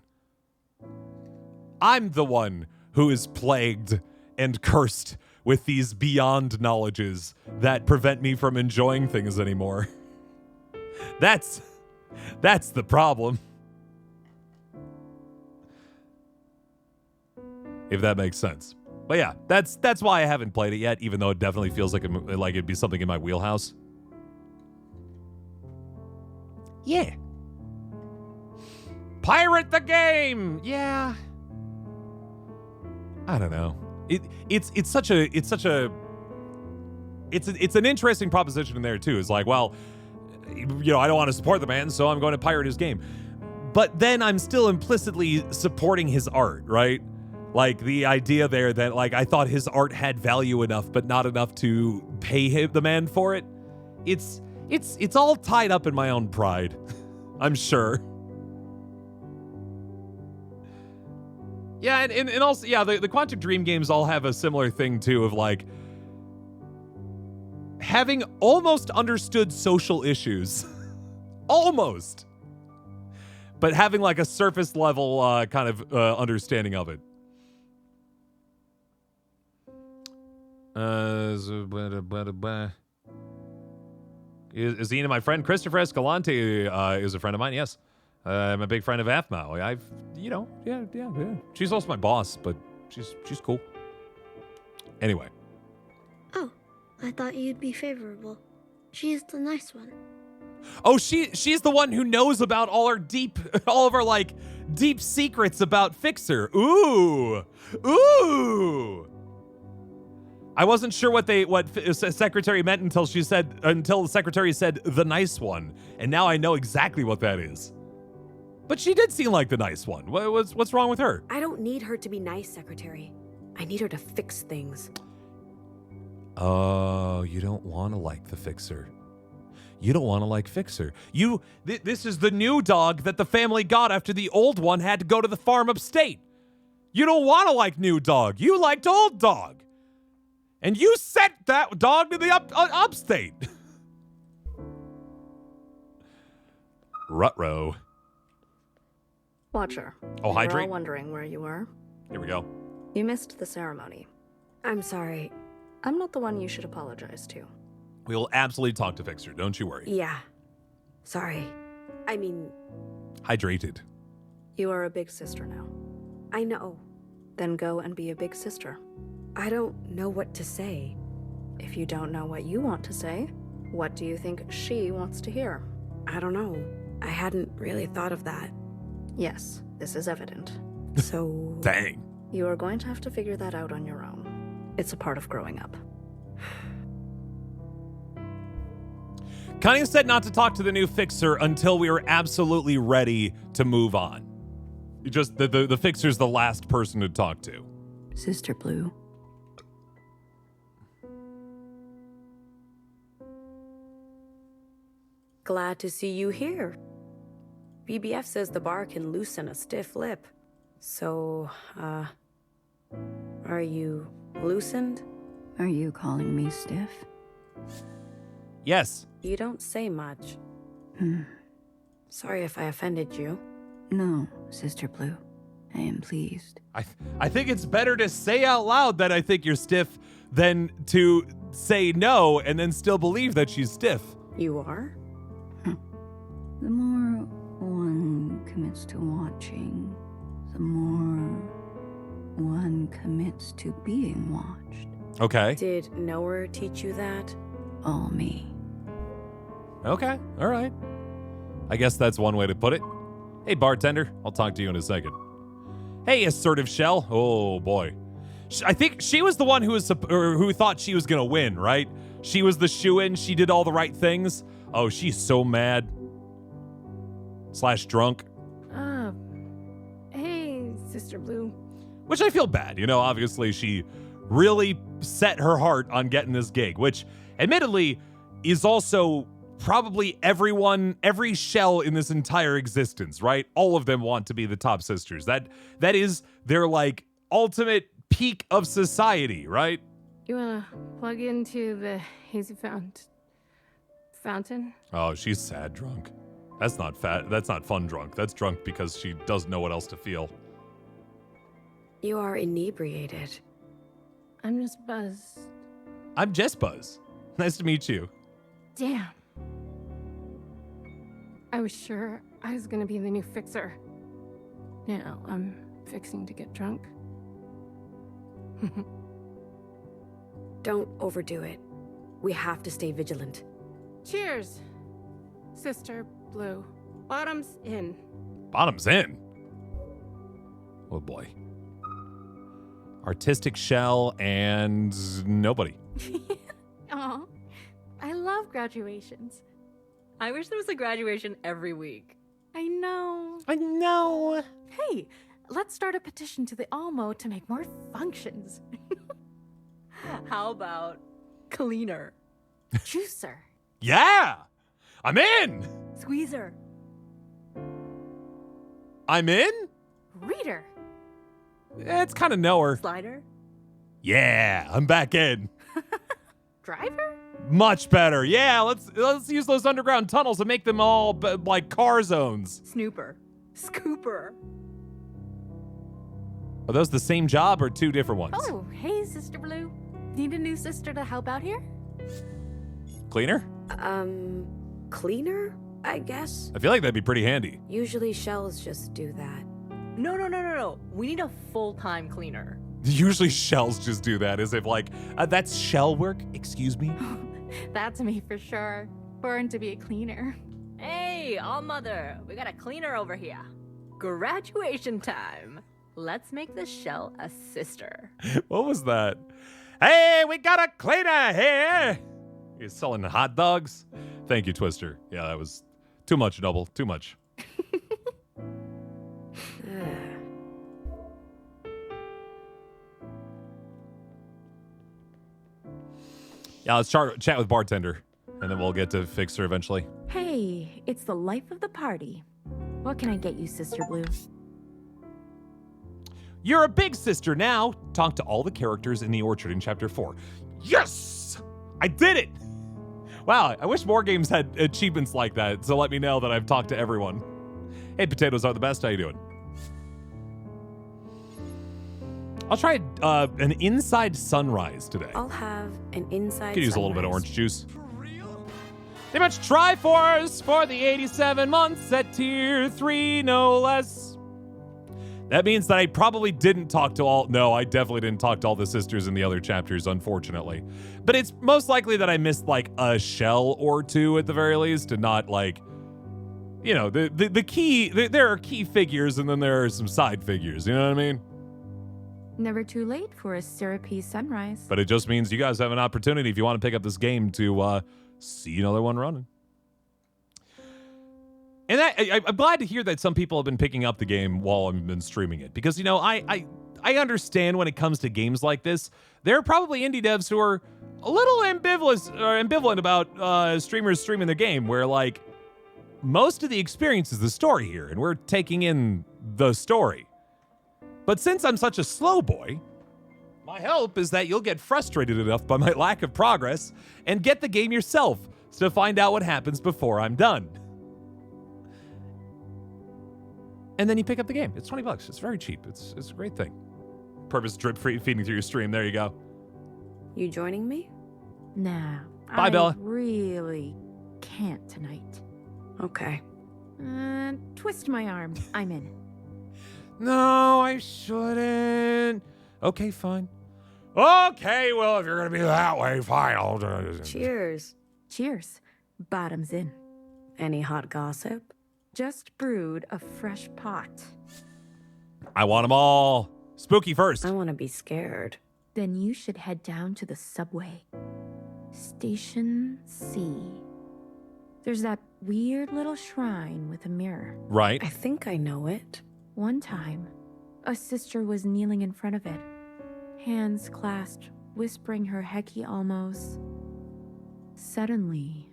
I'm the one who is plagued and cursed with these beyond knowledges that prevent me from enjoying things anymore. That's the problem. If that makes sense. But yeah, that's why I haven't played it yet, even though it definitely feels like it'd be something in my wheelhouse. Yeah. Pirate the game. Yeah. I don't know. It's an interesting proposition in there too. It's like, well, I don't want to support the man, so I'm going to pirate his game. But then I'm still implicitly supporting his art, right? Like the idea there that, like, I thought his art had value enough, but not enough to pay the man for it. It's all tied up in my own pride, I'm sure. Yeah, and also, yeah, the Quantic Dream games all have a similar thing, too, of, like, having almost understood social issues. Almost. But having, like, a surface level kind of understanding of it. Is Ian my friend? Christopher Escalante is a friend of mine, yes. I'm a big friend of Aphmau. Yeah. She's also my boss, but she's cool. Anyway. Oh, I thought you'd be favorable. She's the nice one. Oh, she's the one who knows about all of our like deep secrets about Fixer. Ooh. I wasn't sure what secretary meant until the secretary said the nice one, and now I know exactly what that is. But she did seem like the nice one. What's wrong with her? I don't need her to be nice, Secretary. I need her to fix things. Oh, you don't want to like the Fixer. You don't want to like Fixer. This is the new dog that the family got after the old one had to go to the farm upstate. You don't want to like new dog. You liked old dog. And you sent that dog to the upstate. Ruh-roh. Watcher. Oh, You're hydrate? all wondering where you were. Here we go. You missed the ceremony. I'm sorry. I'm not the one you should apologize to. We will absolutely talk to Fixer. Don't you worry. Yeah. Sorry. I mean... Hydrated. You are a big sister now. I know. Then go and be a big sister. I don't know what to say. If you don't know what you want to say, what do you think she wants to hear? I don't know. I hadn't really thought of that. Yes, this is evident. So... Dang. You are going to have to figure that out on your own. It's a part of growing up. Cunning said not to talk to the new Fixer until we were absolutely ready to move on. Just the Fixer's the last person to talk to. Sister Blue. Glad to see you here. BBF says the bar can loosen a stiff lip. So, are you loosened? Are you calling me stiff? Yes. You don't say much. Hmm. Sorry if I offended you. No, Sister Blue. I am pleased. I think it's better to say out loud that I think you're stiff than to say no and then still believe that she's stiff. You are? The more one commits to watching, the more one commits to being watched. Okay. Did Knower teach you that? All me. Okay. All right. I guess that's one way to put it. Hey, bartender. I'll talk to you in a second. Hey, assertive shell. Oh, boy. I think she was the one who thought she was going to win, right? She was the shoo-in. She did all the right things. Oh, she's so mad. / drunk. Hey, Sister Blue. Which I feel bad. You know, obviously she really set her heart on getting this gig, which admittedly is also probably every shell in this entire existence, right? All of them want to be the top sisters. That is their like ultimate peak of society, right? You wanna plug into the hazy fountain? Oh, she's sad drunk. That's not fun drunk. That's drunk because she doesn't know what else to feel. You are inebriated. I'm just buzzed. I'm Jess Buzz. Nice to meet you. Damn. I was sure I was gonna be the new fixer. Now I'm fixing to get drunk. Don't overdo it. We have to stay vigilant. Cheers, Sister Blue. Bottoms in. Bottoms in. Oh boy. Artistic shell and nobody. Aw, I love graduations. I wish there was a graduation every week. I know. I know. Hey, let's start a petition to the Almo to make more functions. How about cleaner? Juicer. Yeah. I'm in. Squeezer. I'm in? Reader. It's kind of nowhere. Slider. Yeah, I'm back in. Driver? Much better. Yeah, let's use those underground tunnels and make them all like car zones. Snooper. Scooper. Are those the same job or two different ones? Oh, hey, Sister Blue. Need a new sister to help out here? Cleaner? Cleaner, I guess? I feel like that'd be pretty handy. Usually shells just do that. No. We need a full-time cleaner. Usually shells just do that as if like, that's shell work? Excuse me? That's me for sure. Born to be a cleaner. Hey, All-Mother, we got a cleaner over here. Graduation time. Let's make the shell a sister. What was that? Hey, we got a cleaner here. You're selling hot dogs? Thank you, Twister. Yeah, that was too much, Double. Too much. Yeah, let's chat with bartender, and then we'll get to Fixer eventually. Hey, it's the life of the party. What can I get you, Sister Blue? You're a big sister now. Talk to all the characters in the orchard in Chapter 4. Yes! I did it! Wow, I wish more games had achievements like that, so let me know that I've talked to everyone. Hey, potatoes are the best. How you doing? I'll try an inside sunrise today. I'll have an inside Could use a little bit of sunrise. orange juice. They much Triforce for the 87 months at tier 3, no less. That means that I probably didn't talk to all... No, I definitely didn't talk to all the sisters in the other chapters, unfortunately. But it's most likely that I missed, like, a shell or two at the very least, and not, like... You know, the key... There are key figures, and then there are some side figures, you know what I mean? Never too late for a syrupy sunrise. But it just means you guys have an opportunity, if you want to pick up this game, to see another one running. And I'm glad to hear that some people have been picking up the game while I've been streaming it. Because, you know, I understand when it comes to games like this, there are probably indie devs who are a little ambivalent about streamers streaming their game, where, like, most of the experience is the story here, and we're taking in the story. But since I'm such a slow boy, my hope is that you'll get frustrated enough by my lack of progress and get the game yourself to find out what happens before I'm done. And then you pick up the game. It's $20. It's very cheap. It's a great thing. Purpose drip feeding through your stream. There you go. You joining me? Nah. Bye, Bella. Really can't tonight. Okay. Twist my arm. I'm in. No, I shouldn't. Okay, fine. Okay, well, if you're going to be that way, fine. Cheers. Cheers. Bottoms in. Any hot gossip? Just brewed a fresh pot. I want them all. Spooky first. I want to be scared. Then you should head down to the subway. Station C. There's that weird little shrine with a mirror. Right. I think I know it. One time, a sister was kneeling in front of it, hands clasped, whispering her Heki almos. Suddenly,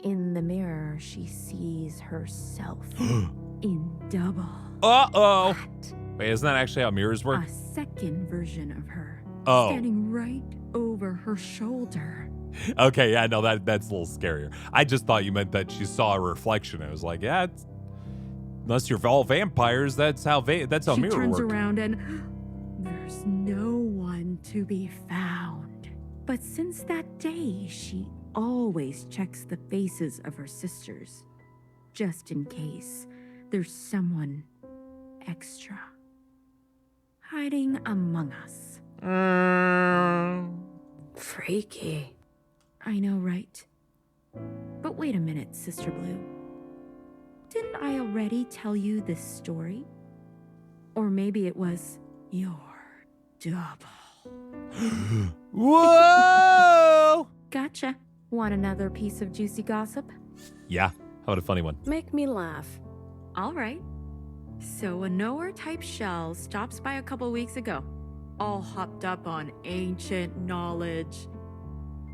in the mirror, she sees herself in double. Uh-oh. Flat. Wait, isn't that actually how mirrors work? A second version of her. Oh. Standing right over her shoulder. Okay, yeah, no, that's a little scarier. I just thought you meant that she saw a reflection. I was like, yeah, unless you're all vampires, that's how She mirror turns work. around and there's no one to be found. But since that day, she always checks the faces of her sisters, just in case there's someone extra hiding among us. Freaky. I know, right? But wait a minute, Sister Blue. Didn't I already tell you this story? Or maybe it was your double. Whoa! Gotcha. Want another piece of juicy gossip? Yeah, how about a funny one? Make me laugh. All right. So a knower-type shell stops by a couple weeks ago, all hopped up on ancient knowledge.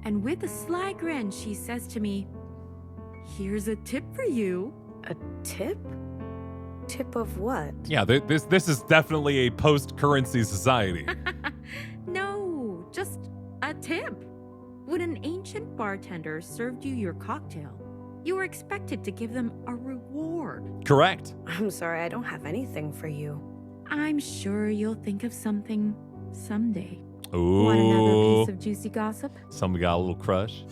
And with a sly grin, she says to me, "Here's a tip for you." A tip? Tip of what? Yeah, this is definitely a post-currency society. No, just a tip. When an ancient bartender served you your cocktail, you were expected to give them a reward. Correct. I'm sorry, I don't have anything for you. I'm sure you'll think of something someday. Ooh. Want another piece of juicy gossip? Somebody got a little crush.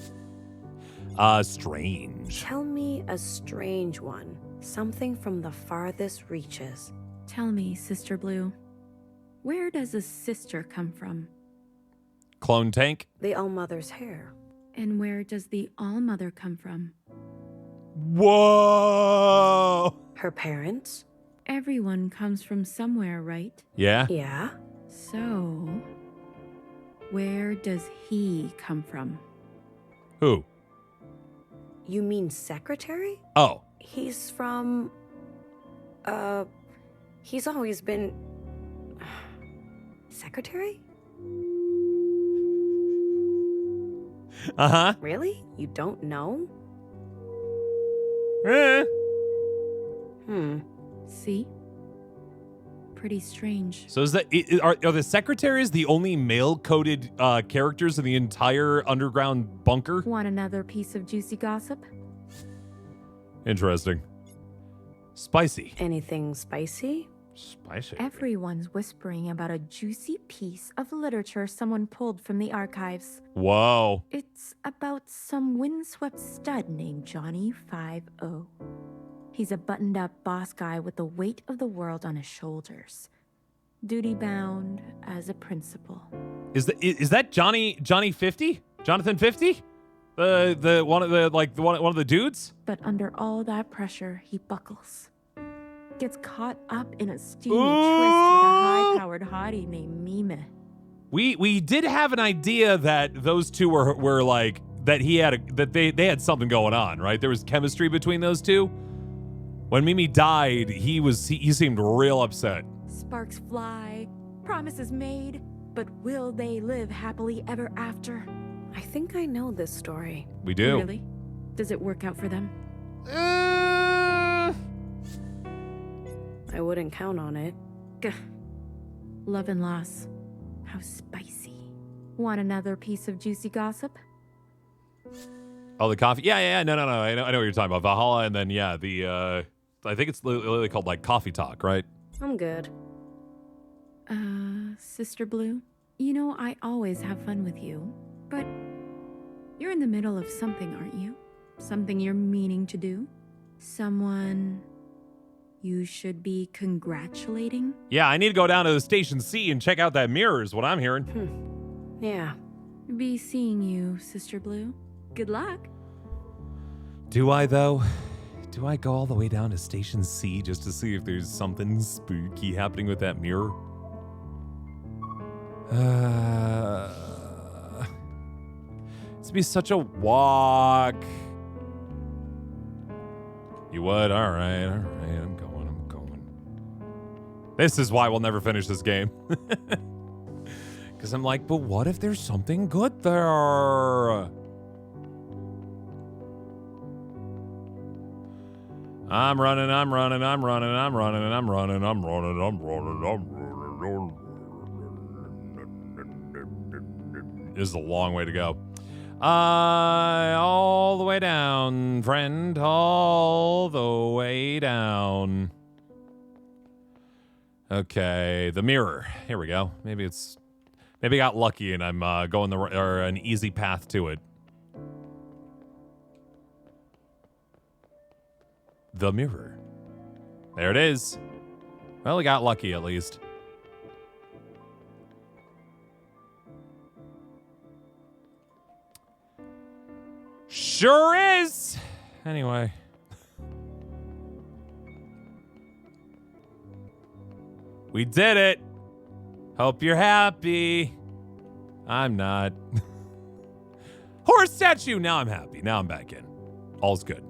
Strange. Tell me a strange one. Something from the farthest reaches. Tell me, Sister Blue, where does a sister come from? Clone tank. The All-Mother's hair. And where does the All-Mother come from? Whoa! Her parents? Everyone comes from somewhere, right? Yeah? Yeah. So, where does he come from? Who? You mean secretary? Oh. He's from... he's always been... Secretary? Uh-huh. Really? You don't know? Eh. See? Pretty strange. So is that are the secretaries the only male-coded characters in the entire underground bunker? Want another piece of juicy gossip? Interesting. Spicy. Anything spicy? Spicy. Everyone's whispering about a juicy piece of literature someone pulled from the archives. Whoa. It's about some windswept stud named Johnny 50. He's a buttoned-up boss guy with the weight of the world on his shoulders. Duty-bound as a principal. Is that Johnny 50? Jonathan 50? The one of the dudes? But under all that pressure, he buckles. Gets caught up in a steamy Ooh. tryst with a high-powered hottie named Mime. We did have an idea that those two were like that they had something going on, right? There was chemistry between those two. When Mimi died, he seemed real upset. Sparks fly, promises made, but will they live happily ever after? I think I know this story. We do. Really? Does it work out for them? I wouldn't count on it. Gah. Love and loss. How spicy. Want another piece of juicy gossip? Oh, the coffee. Yeah. No. I know what you're talking about. Valhalla, and then the I think it's literally called like coffee talk, right? I'm good. Sister Blue, you know I always have fun with you, but you're in the middle of something, aren't you? Something you're meaning to do? Someone you should be congratulating? Yeah, I need to go down to the station C and check out that mirror is what I'm hearing. Yeah. Be seeing you, Sister Blue. Good luck. Do I, though? Do I go all the way down to Station C just to see if there's something spooky happening with that mirror? It's gonna be such a walk. You would? All right. I'm going. This is why we'll never finish this game. Because I'm like, but what if there's something good there? I'm running. This is a long way to go. All the way down, friend. All the way down. Okay, the mirror. Here we go. Maybe I got lucky and I'm going an easy path to it. The mirror. There it is. Well, we got lucky at least. Sure is. Anyway. We did it. Hope you're happy. I'm not. Horse statue. Now I'm happy. Now I'm back in. All's good.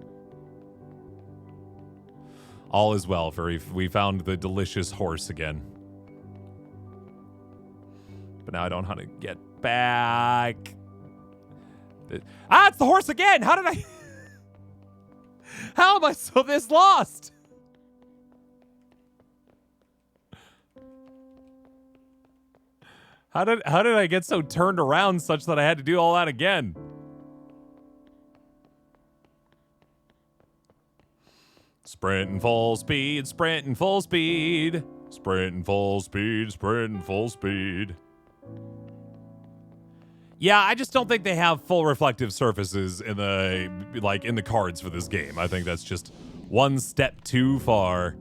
All is well, for we found the delicious horse again. But now I don't know how to get back. It's the horse again! How did I... How am I so this lost? How did I get so turned around such that I had to do all that again? Sprinting full speed, sprinting full speed. Sprinting full speed, sprinting full speed. Yeah, I just don't think they have full reflective surfaces in the cards for this game. I think that's just one step too far. And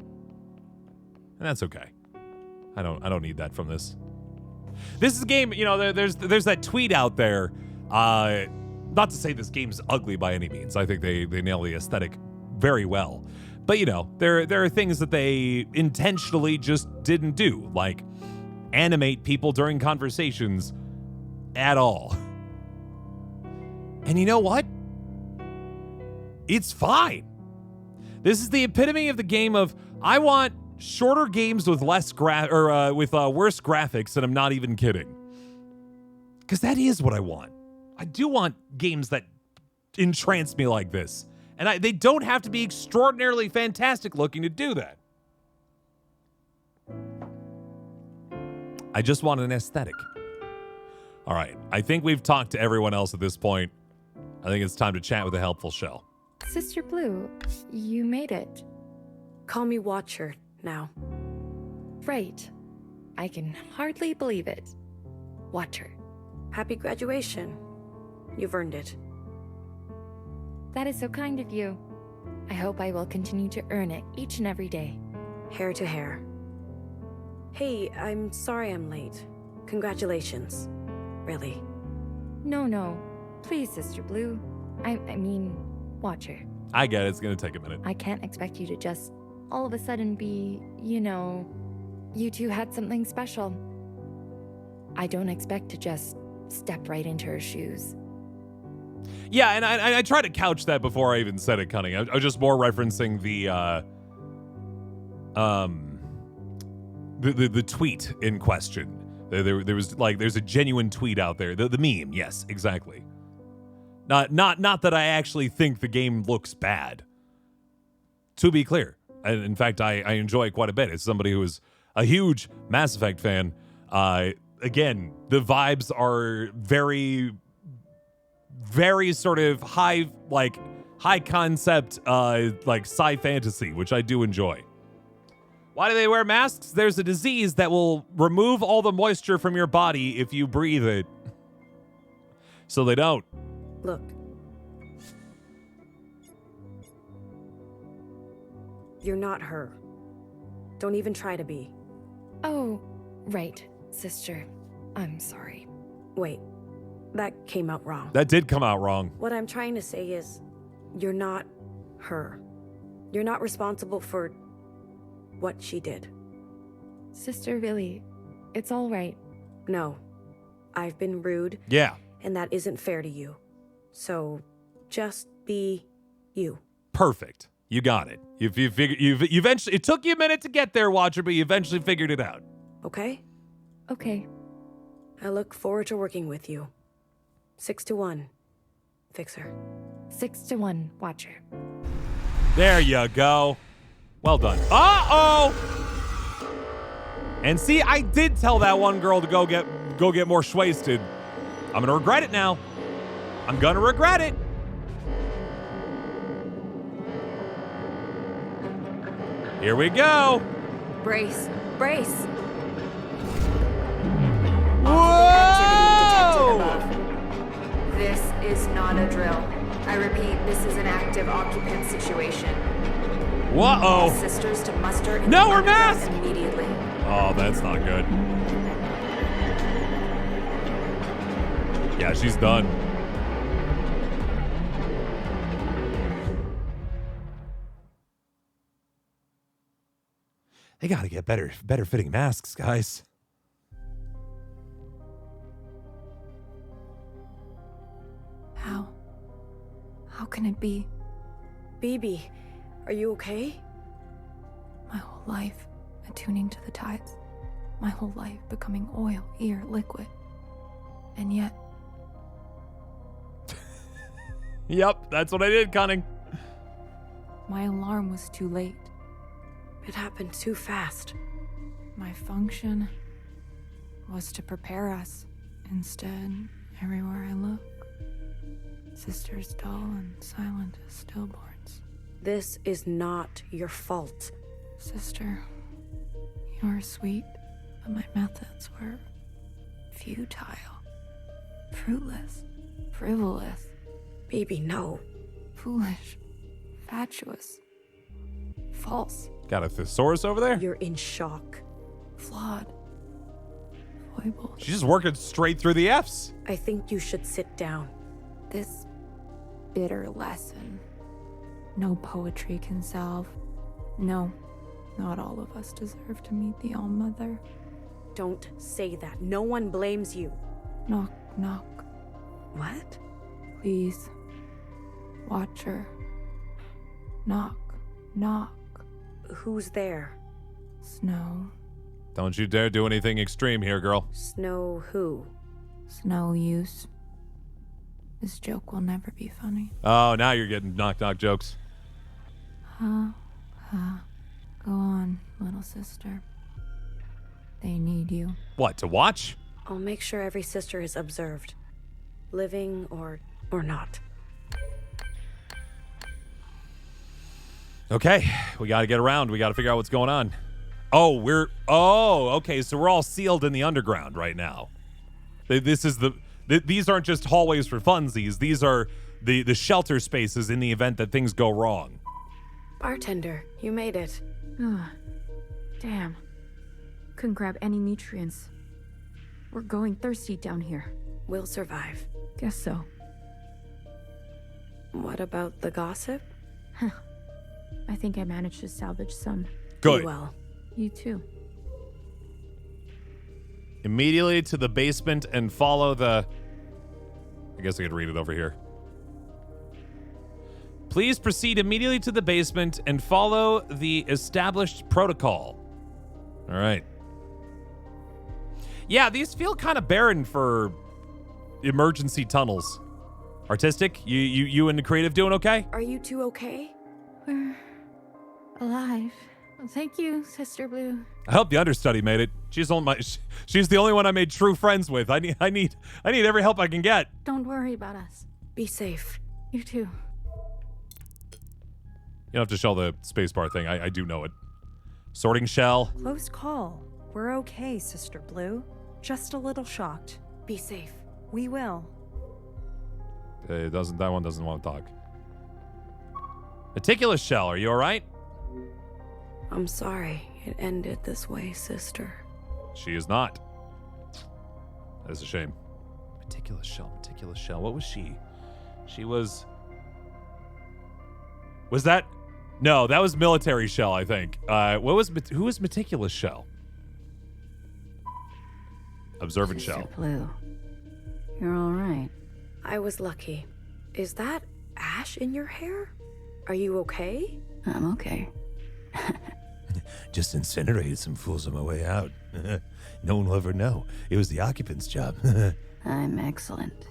that's okay. I don't need that from this. This is a game, you know, there's that tweet out there. Not to say this game's ugly by any means. I think they nail the aesthetic very well. But, you know, there are things that they intentionally just didn't do, like animate people during conversations at all. And you know what? It's fine. This is the epitome of the game of, I want shorter games with worse graphics, and I'm not even kidding. Because that is what I want. I do want games that entrance me like this. And they don't have to be extraordinarily fantastic looking to do that. I just want an aesthetic. All right, I think we've talked to everyone else at this point. I think it's time to chat with a helpful shell. Sister Blue, you made it. Call me Watcher now. Right. I can hardly believe it. Watcher. Happy graduation. You've earned it. That is so kind of you. I hope I will continue to earn it each and every day. Hair to hair. Hey, I'm sorry I'm late. Congratulations. Really. No. Please, Sister Blue. I mean, Watcher. I get it. It's going to take a minute. I can't expect you to just all of a sudden be, you know, you two had something special. I don't expect to just step right into her shoes. Yeah, and I tried to couch that before I even said it, Cunning. I was just more referencing the tweet in question. There was there's a genuine tweet out there. The meme, yes, exactly. Not that I actually think the game looks bad. To be clear, and in fact, I enjoy it quite a bit. As somebody who is a huge Mass Effect fan, again, the vibes are very, very sort of high concept, sci fantasy, which I do enjoy. Why do they wear masks? There's a disease that will remove all the moisture from your body if you breathe it. So they don't. Look. You're not her. Don't even try to be. Oh, right, sister. I'm sorry. Wait, that came out wrong. That did come out wrong. What I'm trying to say is, you're not her. You're not responsible for what she did. Sister Billy, it's all right. No, I've been rude, Yeah. and that isn't fair to you. So, just be you. Perfect. You got it. You eventually, it took you a minute to get there, Watcher, but you eventually figured it out. Okay? Okay. I look forward to working with you. 6-1, Fixer. 6-1, Watcher. There you go. Well done. Uh-oh! And see, I did tell that one girl to go get more schwasted. I'm gonna regret it now. I'm gonna regret it. Here we go. Brace. Brace! Whoa! This is not a drill. I repeat, this is an active occupant situation. Whoa! Sisters to muster in No, the we're underground masked! immediately. Oh, that's not good. Yeah, she's done. They gotta get better fitting masks, guys. How can it be? BB, are you okay? My whole life attuning to the tides. My whole life becoming oil, ear, liquid. And yet, Yep, that's what I did, Cunning. my alarm was too late. It happened too fast. My function was to prepare us. Instead, everywhere I look, sisters dull and silent as stillborns. This is not your fault. Sister, you were sweet, but my methods were futile, fruitless, frivolous, Baby, no. foolish, fatuous, false, Got a thesaurus over there? You're in shock. flawed, foible. She's just working straight through the F's. I think you should sit down. This bitter lesson. No poetry can salve. No, not all of us deserve to meet the All-Mother. Don't say that. No one blames you. Knock, knock. What? Please. Watcher. Knock, knock. Who's there? Snow. Don't you dare do anything extreme here, girl. Snow who? Snow use. This joke will never be funny. Oh, now you're getting knock-knock jokes. Ha, ha. Go on, little sister. They need you. What, to watch? I'll make sure every sister is observed. Living or not. Okay, we gotta get around. We gotta figure out what's going on. Okay, so we're all sealed in the underground right now. These aren't just hallways for funsies. These are the shelter spaces in the event that things go wrong. Bartender, you made it. Ugh. Damn. Couldn't grab any nutrients. We're going thirsty down here. We'll survive. Guess so. What about the gossip? I think I managed to salvage some. Good. Be well. You too. Immediately to the basement and follow the... I guess I could read it over here. Please proceed immediately to the basement and follow the established protocol. All right. Yeah, these feel kind of barren for emergency tunnels. Artistic, you and the creative doing okay? Are you two okay? We're alive. Thank you, Sister Blue. I hope the understudy made it. She's the only one I made true friends with. I need every help I can get. Don't worry about us. Be safe. You too. You don't have to show the spacebar thing. I do know it. Sorting shell. Close call. We're okay, Sister Blue. Just a little shocked. Be safe. We will. That one doesn't want to talk. Meticulous shell, are you all right? I'm sorry it ended this way, sister. She is not. That is a shame. Meticulous Shell. What was she? She was... Was that... No, that was Military Shell, I think. Who was Meticulous Shell? Observant Sister Shell. Blue, you're all right. I was lucky. Is that ash in your hair? Are you okay? I'm okay. Just incinerated some fools on my way out. No one will ever know. It was the occupant's job. I'm excellent.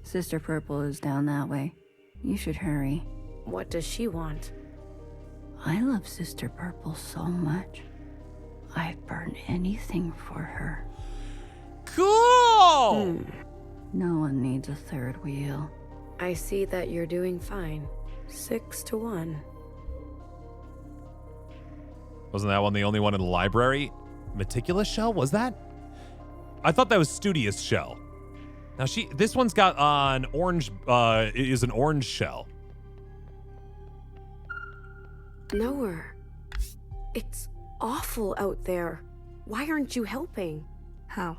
Sister Purple is down that way. You should hurry. What does she want? I love Sister Purple so much. I'd burn anything for her. Cool! No one needs a third wheel. I see that you're doing fine. 6-1. Wasn't that one the only one in the library? Meticulous Shell, was that? I thought that was Studious Shell. Now this one's got an orange, is an orange shell. Noah, it's awful out there. Why aren't you helping? How?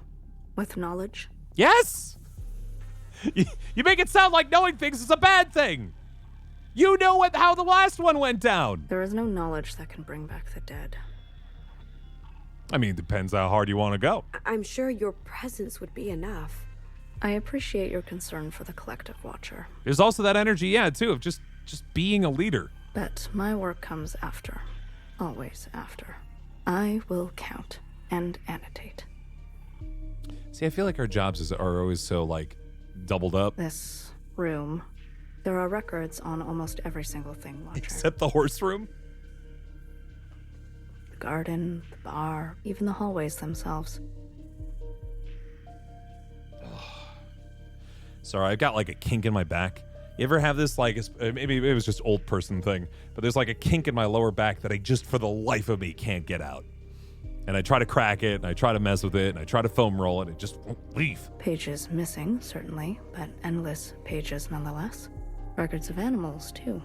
With knowledge? Yes! You make it sound like knowing things is a bad thing. You know how the last one went down. There is no knowledge that can bring back the dead. I mean, it depends how hard you want to go. I'm sure your presence would be enough. I appreciate your concern for the collective watcher. There's also that energy, too, of just being a leader. But my work comes after. Always after. I will count and annotate. See, I feel like our jobs are always so, doubled up. This room. There are records on almost every single thing, Watcher. Except the horse room? The garden, the bar, even the hallways themselves. Sorry, I've got a kink in my back. You ever have this, maybe it was just old person thing, but there's a kink in my lower back that I just for the life of me can't get out. And I try to crack it, and I try to mess with it, and I try to foam roll it, and it just won't leave. Pages missing, certainly, but endless pages nonetheless. Records of animals, too.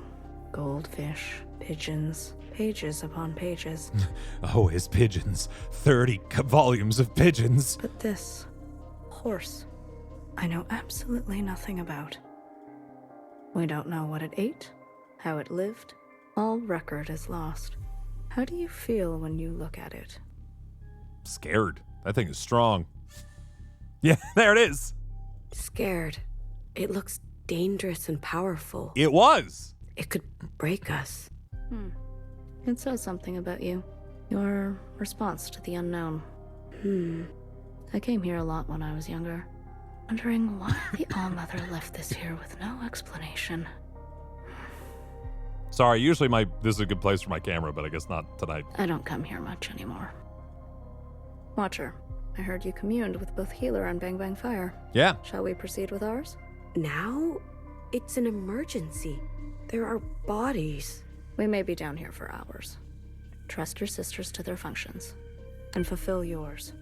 Goldfish, pigeons, pages upon pages. Always pigeons. 30 volumes of pigeons. But this horse, I know absolutely nothing about. We don't know what it ate, how it lived. All record is lost. How do you feel when you look at it? Scared. That thing is strong. Yeah, there it is. Scared. It looks dangerous and powerful. It was. It could break us. It says something about you. Your response to the unknown. I came here a lot when I was younger, wondering why the All-Mother left this here with no explanation. Sorry, usually this is a good place for my camera, but I guess not tonight. I don't come here much anymore. Watcher, I heard you communed with both Healer and Bang Bang Fire. Yeah. Shall we proceed with ours? Now? It's an emergency. There are bodies. We may be down here for hours. Trust your sisters to their functions, and fulfill yours.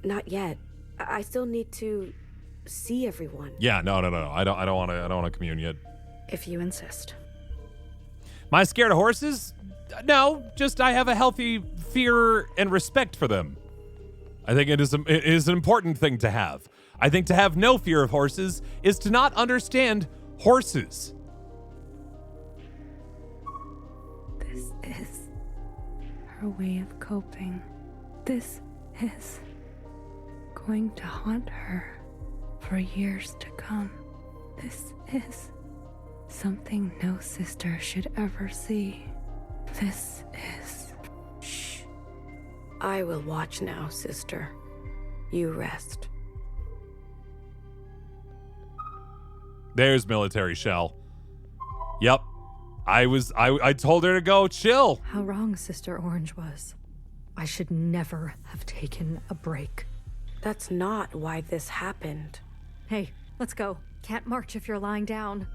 Not yet. I still need to see everyone. Yeah, no. I don't want to commune yet. If you insist. Am I scared of horses? No, just I have a healthy fear and respect for them. I think it is an important thing to have. I think to have no fear of horses is to not understand horses. This is her way of coping. This is going to haunt her for years to come. This is something no sister should ever see. This is... Shh. I will watch now, sister. You rest. There's Military Shell. Yep. I told her to go chill. How wrong Sister Orange was. I should never have taken a break. That's not why this happened. Hey, let's go. Can't march if you're lying down.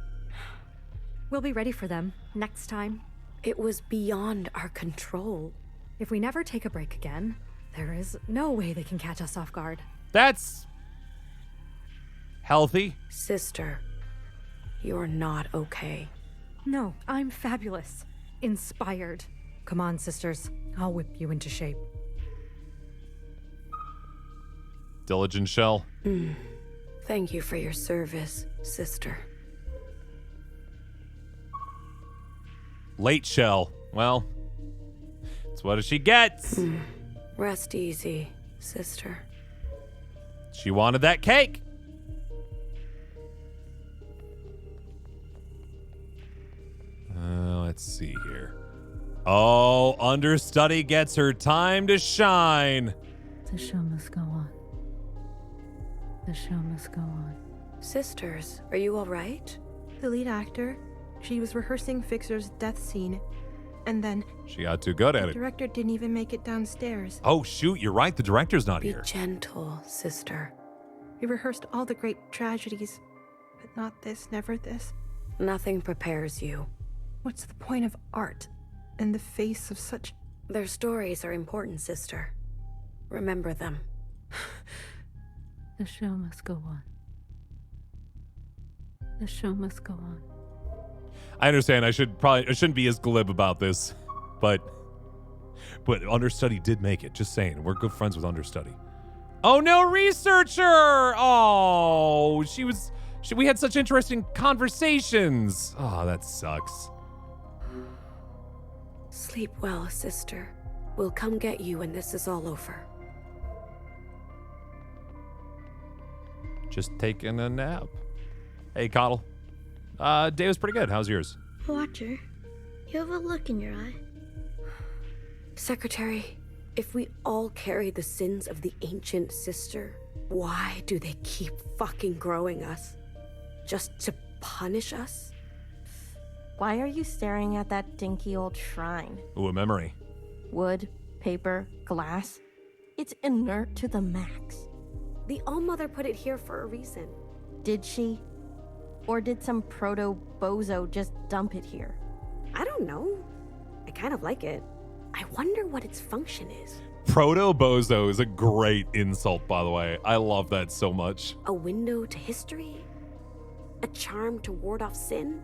We'll be ready for them next time. It was beyond our control. If we never take a break again, there is no way they can catch us off guard. That's healthy. Sister, you're not okay. No, I'm fabulous. Inspired. Come on, sisters. I'll whip you into shape. Diligent Shell. Thank you for your service, sister. Late Shell. Well, it's what she gets. Rest easy, sister. She wanted that cake. Let's see here. Oh, understudy gets her time to shine. The show must go on. The show must go on. Sisters, are you all right? The lead actor, she was rehearsing Fixer's death scene, and then She got too good at the it. director didn't even make it downstairs. Oh, shoot, you're right. The director's not Be here. gentle, sister. We rehearsed all the great tragedies, but not this, never this. Nothing prepares you. What's the point of art in the face of such... Their stories are important, sister. Remember them. The show must go on. The show must go on. I understand. I shouldn't be as glib about this, but understudy did make it. Just saying, we're good friends with understudy. Oh no, researcher! Oh, we had such interesting conversations. Oh, that sucks. Sleep well, sister. We'll come get you when this is all over. Just taking a nap. Hey, Coddle. Day was pretty good. How's yours? Watcher, you have a look in your eye. Secretary, if we all carry the sins of the ancient sister, why do they keep fucking growing us? Just to punish us? Why are you staring at that dinky old shrine? Ooh, a memory. Wood, paper, glass. It's inert to the max. The All-Mother put it here for a reason. Did she? Or did some proto-bozo just dump it here? I don't know. I kind of like it. I wonder what its function is. Proto-bozo is a great insult, by the way. I love that so much. A window to history? A charm to ward off sin?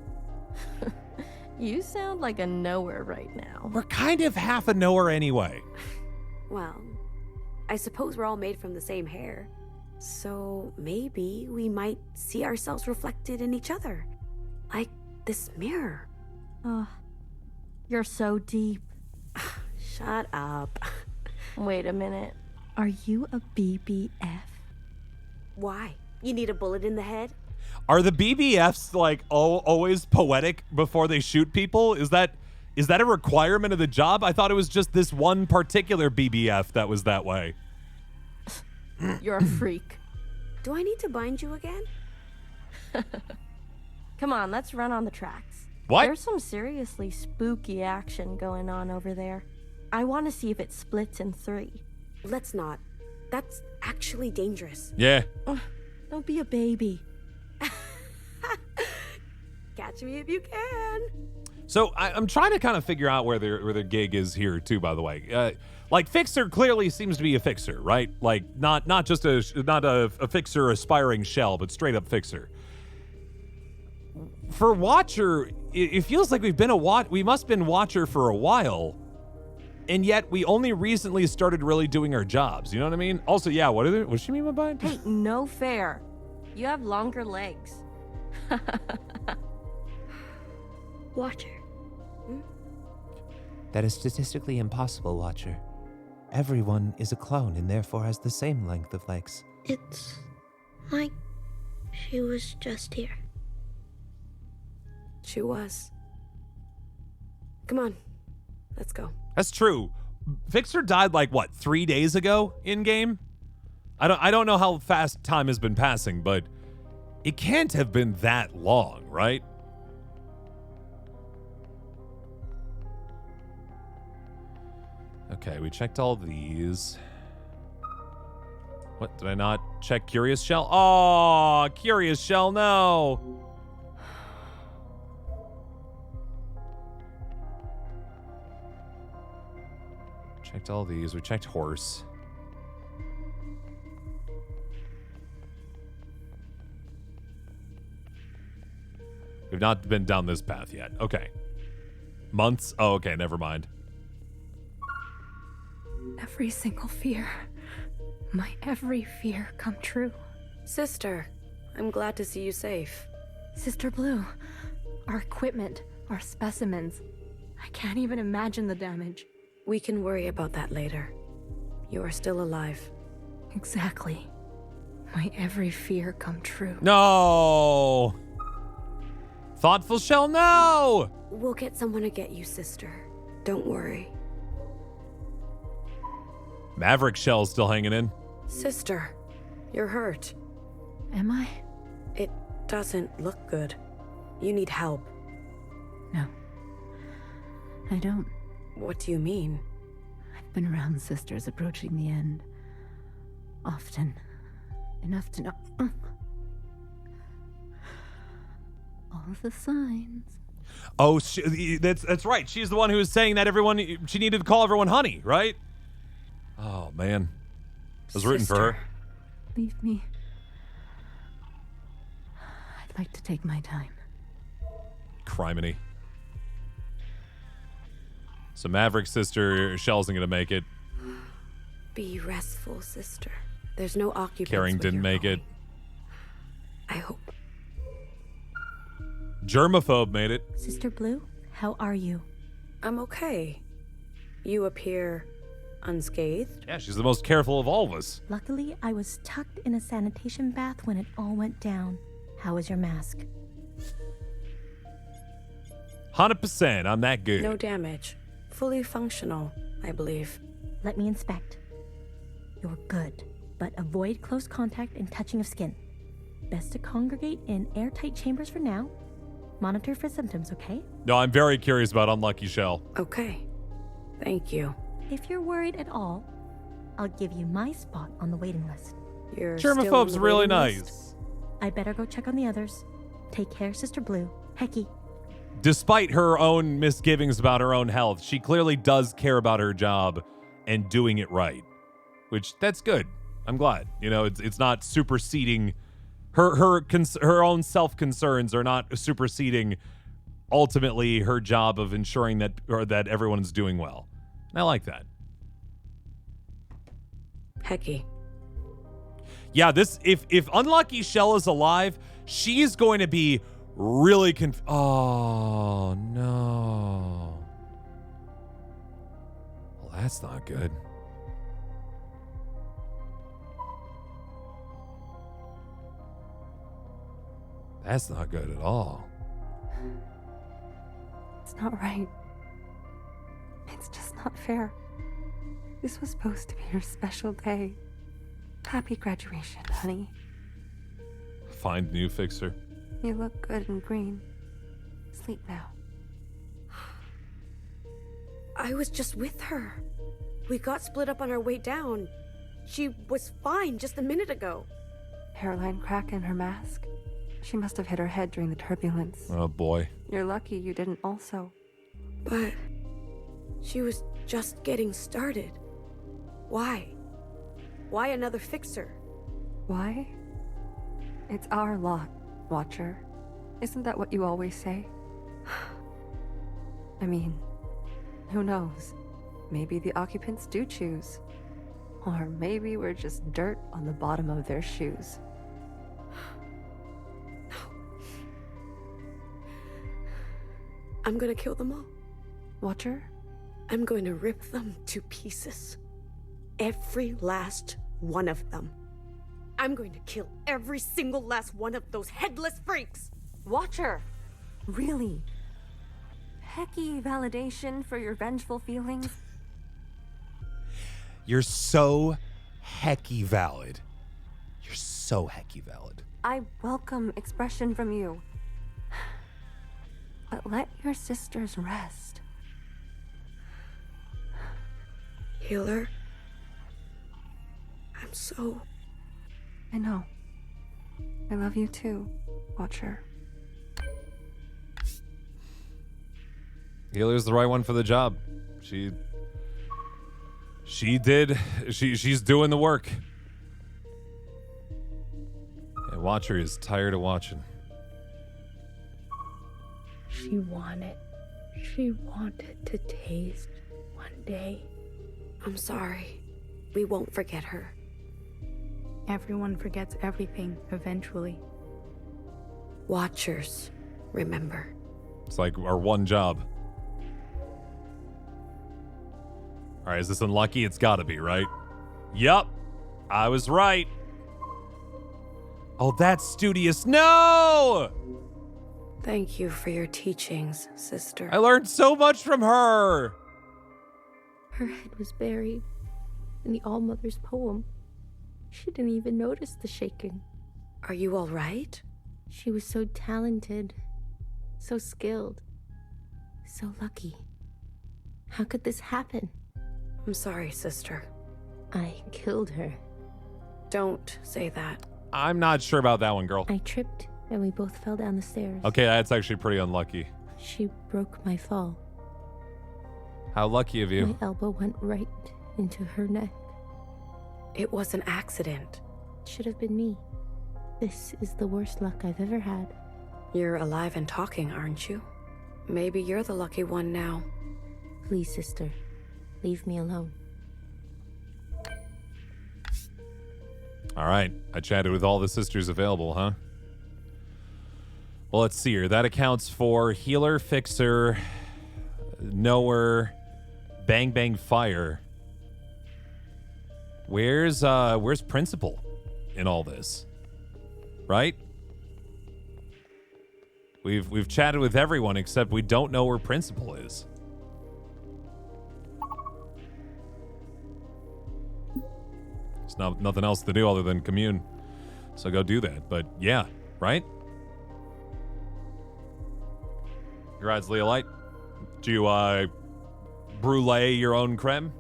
You sound like a knower right now. We're kind of half a knower anyway. Well, I suppose we're all made from the same hair. So maybe we might see ourselves reflected in each other. Like this mirror. Oh, you're so deep. Shut up. Wait a minute. Are you a BBF? Why? You need a bullet in the head? Are the BBFs like always poetic before they shoot people? Is that a requirement of the job? I thought it was just this one particular BBF that was that way. You're a freak. Do I need to bind you again? Come on, let's run on the tracks. What? There's some seriously spooky action going on over there. I want to see if it splits in 3. Let's not. That's actually dangerous. Yeah. Don't be a baby. Catch me if you can. So I'm trying to kind of figure out where their gig is here too. By the way, like Fixer clearly seems to be a fixer, right? Like not just a fixer aspiring shell, but straight up fixer. For Watcher, it feels like we must have been Watcher for a while, and yet we only recently started really doing our jobs. You know what I mean? Also, yeah. What does she mean by bind? Hey, no fair. You have longer legs. Watcher. That is statistically impossible, Watcher. Everyone is a clone and therefore has the same length of legs. It's like she was just here. She was. Come on. Let's go. That's true. Fixer died like what, 3 days ago in game? I don't know how fast time has been passing, but it can't have been that long, right? Okay, we checked all these. What, did I not check Curious Shell? Oh, Curious Shell, no. Checked all these. We checked Horse. We've not been down this path yet. Okay. Months? Oh, okay, never mind. Every single fear My every fear come true. Sister, I'm glad to see you safe. Sister Blue, our equipment, our specimens. I can't even imagine the damage. We can worry about that later. You are still alive. Exactly. My every fear come true. No! Thoughtful Shell, no! We'll get someone to get you, sister. Don't worry. Maverick Shell's still hanging in. Sister, you're hurt. Am I? It doesn't look good. You need help. No. I don't. What do you mean? I've been around sisters approaching the end. Often. Enough to know. All of the signs. Oh, that's right. She's the one who was saying that she needed to call everyone honey, right? Oh, man. I was rooting for her. Leave me. I'd like to take my time. Criminy. So Maverick's sister, Shell, isn't going to make it. Be restful, sister. There's no occupants. Caring didn't make it. I hope. Germaphobe made it. Sister Blue, how are you? I'm okay. You appear unscathed. Yeah, she's the most careful of all of us. Luckily, I was tucked in a sanitation bath when it all went down. How is your mask? 100%. I'm that good. No damage. Fully functional, I believe. Let me inspect. You're good, but avoid close contact and touching of skin. Best to congregate in airtight chambers for now. Monitor for symptoms, okay? No, I'm very curious about Unlucky Shell. Okay. Thank you. If you're worried at all, I'll give you my spot on the waiting list. You're still on Germaphobe's the really waiting nice. list? I better go check on the others. Take care, Sister Blue. Hecky. Despite her own misgivings about her own health, she clearly does care about her job and doing it right, which that's good. I'm glad. You know, it's not superseding her own self-concerns are not superseding ultimately her job of ensuring that everyone's doing well. And I like that. Hecky. Yeah, if Unlucky Shell is alive, she's going to be really oh no. Well, that's not good. That's not good at all. It's not right. It's just not fair. This was supposed to be your special day. Happy graduation, honey. Find new fixer. You look good in green. Sleep now. I was just with her. We got split up on our way down. She was fine just a minute ago. Hairline crack in her mask. She must have hit her head during the turbulence. Oh boy. You're lucky you didn't also. But she was just getting started. Why? Why another fixer? Why? It's our lot, Watcher. Isn't that what you always say? I mean, who knows? Maybe the occupants do choose. Or maybe we're just dirt on the bottom of their shoes. I'm gonna kill them all. Watcher? I'm going to rip them to pieces. Every last one of them. I'm going to kill every single last one of those headless freaks! Watcher! Really? Hecky validation for your vengeful feelings? You're so hecky valid. You're so hecky valid. I welcome expression from you. But let your sisters rest. Healer? I'm so... I know. I love you too, Watcher. Healer's the right one for the job. She's doing the work. And Watcher is tired of watching. She wanted to taste one day. I'm sorry. We won't forget her. Everyone forgets everything eventually. Watchers, remember. It's like our one job. All right, is this unlucky? It's gotta be, right? Yup, I was right. Oh, that's studious. No! Thank you for your teachings, sister. I learned so much from her. Her head was buried in the All-Mother's poem. She didn't even notice the shaking. Are you all right? She was so talented, so skilled, so lucky. How could this happen? I'm sorry, sister. I killed her. Don't say that. I'm not sure about that one, girl. I tripped and we both fell down the stairs. Okay, that's actually pretty unlucky. She broke my fall. How lucky of you. My elbow went right into her neck. It was an accident. It should have been me. This is the worst luck I've ever had. You're alive and talking, aren't you? Maybe you're the lucky one now. Please, sister, leave me alone. All right, I chatted with all the sisters available, huh? Well, let's see here. That accounts for healer, fixer, knower, bang bang fire. Where's principal in all this? Right? We've chatted with everyone except we don't know where principal is. There's nothing else to do other than commune. So go do that. But yeah, right? Congrats, Leolite. Do you brulee your own creme?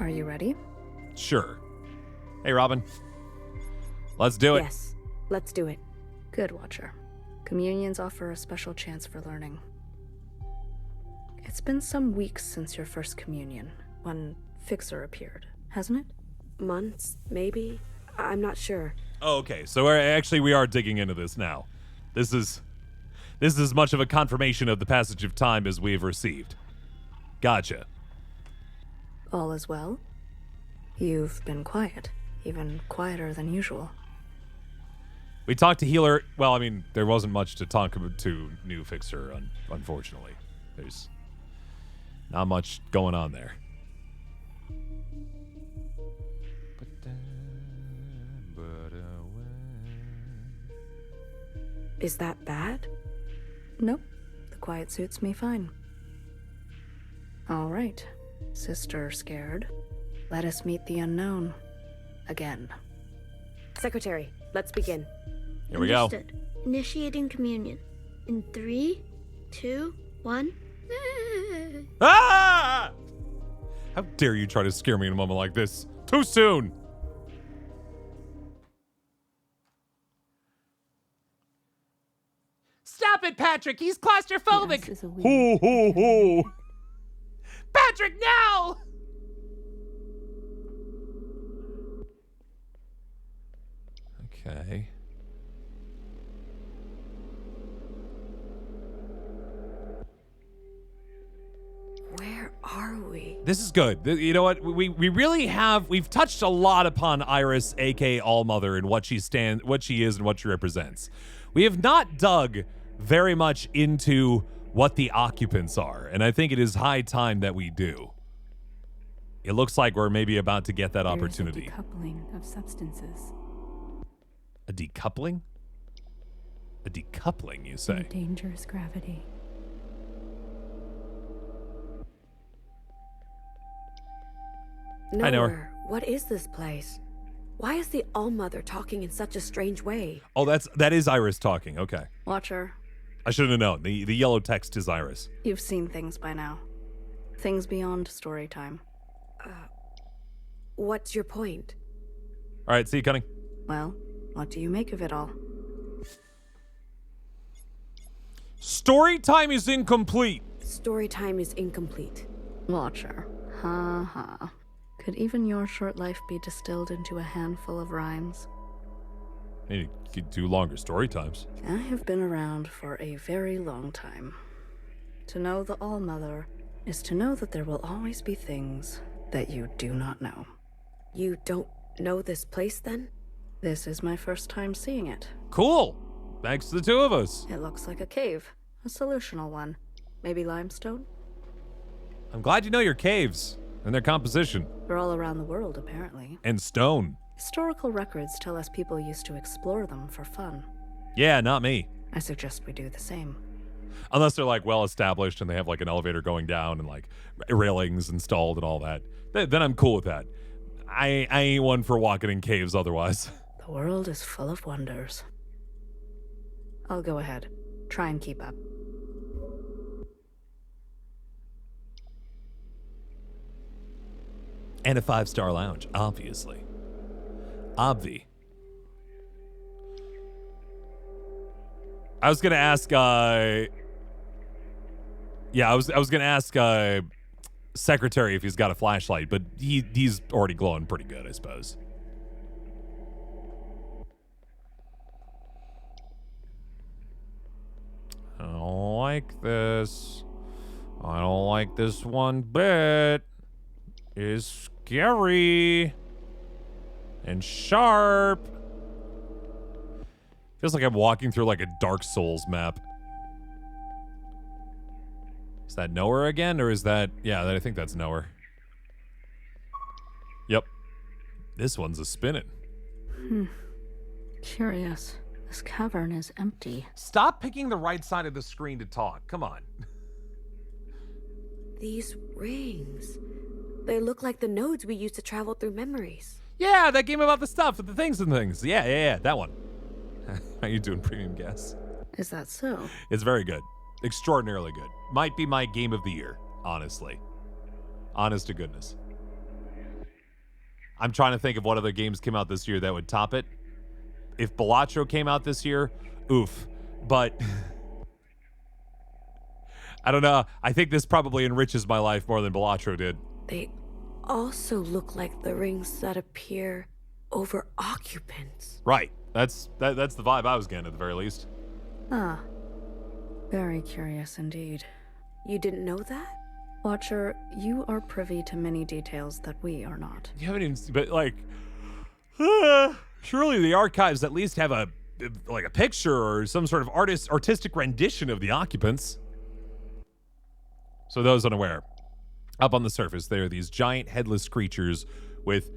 Are you ready? Sure. Hey, Robin. Let's do it. Yes, let's do it. Good, Watcher. Communions offer a special chance for learning. It's been some weeks since your first communion, when Fixer appeared, hasn't it? Months, maybe? I'm not sure. Oh, okay. So we are digging into this now. This is as much of a confirmation of the passage of time as we've received. Gotcha. All is well? You've been quiet, even quieter than usual. We talked to Healer. Well, I mean, there wasn't much to talk about to new Fixer, unfortunately. There's not much going on there. Is that bad? Nope. The quiet suits me fine. All right. Sister scared. Let us meet the unknown. Again. Secretary, let's begin. Here we go. Understood. Initiating communion. In 3, 2, 1. Ah! How dare you try to scare me in a moment like this? Too soon! Stop it, Patrick! He's claustrophobic! Yes, Hoo, hoo, hoo. Patrick, now! Okay. Where are we? This is good. You know what? We really have. We've touched a lot upon Iris, aka Allmother, and what she is, and what she represents. We have not dug very much into what the occupants are, and I think it is high time that we do. It looks like we're maybe about to get that opportunity. There's a decoupling of substances. A decoupling? A decoupling, you say? Dangerous gravity. Nowhere. I know her. What is this place? Why is the All-Mother talking in such a strange way? Oh, that is Iris talking. Okay. Watcher, I should have known. The yellow text is Iris. you've seen things by now. Things beyond story time. What's your point? All right, see you, Cunning. Well, what do you make of it all? Story time is incomplete. Story time is incomplete. Watcher. Ha ha. Could even your short life be distilled into a handful of rhymes? You could do longer story times. I have been around for a very long time. To know the All-Mother is to know that there will always be things that you do not know. You don't know this place then? This is my first time seeing it. Cool. Thanks to the two of us. It looks like a cave. A solutional one. Maybe limestone? I'm glad you know your caves and their composition. They're all around the world, apparently. And stone. Historical records tell us people used to explore them for fun. Yeah, not me. I suggest we do the same. Unless they're like well established and they have like an elevator going down and like railings installed and all that. Then I'm cool with that. I ain't one for walking in caves otherwise. The world is full of wonders. I'll go ahead. Try and keep up. And a 5-star lounge, obviously. Obvi. I was gonna ask I was gonna ask Secretary if he's got a flashlight, but he's already glowing pretty good, I suppose. I don't like this. I don't like this one bit. It's scary and sharp. Feels like I'm walking through like a Dark Souls map. Is that nowhere again, or is that... Yeah, I think that's nowhere. Yep. This one's a spinning. Curious. This cavern is empty. Stop picking the right side of the screen to talk. Come on. These rings. They look like the nodes we used to travel through memories. Yeah, that game about the stuff with the things and things. Yeah, that one. How you doing, Premium Guest? Is that so? It's very good. Extraordinarily good. Might be my game of the year, honestly. Honest to goodness. I'm trying to think of what other games came out this year that would top it. If Balatro came out this year, oof. But I don't know. I think this probably enriches my life more than Balatro did. They also look like the rings that appear over occupants. Right. That's the vibe I was getting at the very least. Ah. Very curious indeed. You didn't know that? Watcher, you are privy to many details that we are not. You haven't even... But, like... surely the archives at least have a picture or some sort of artistic rendition of the occupants. So those unaware, up on the surface, there are these giant headless creatures with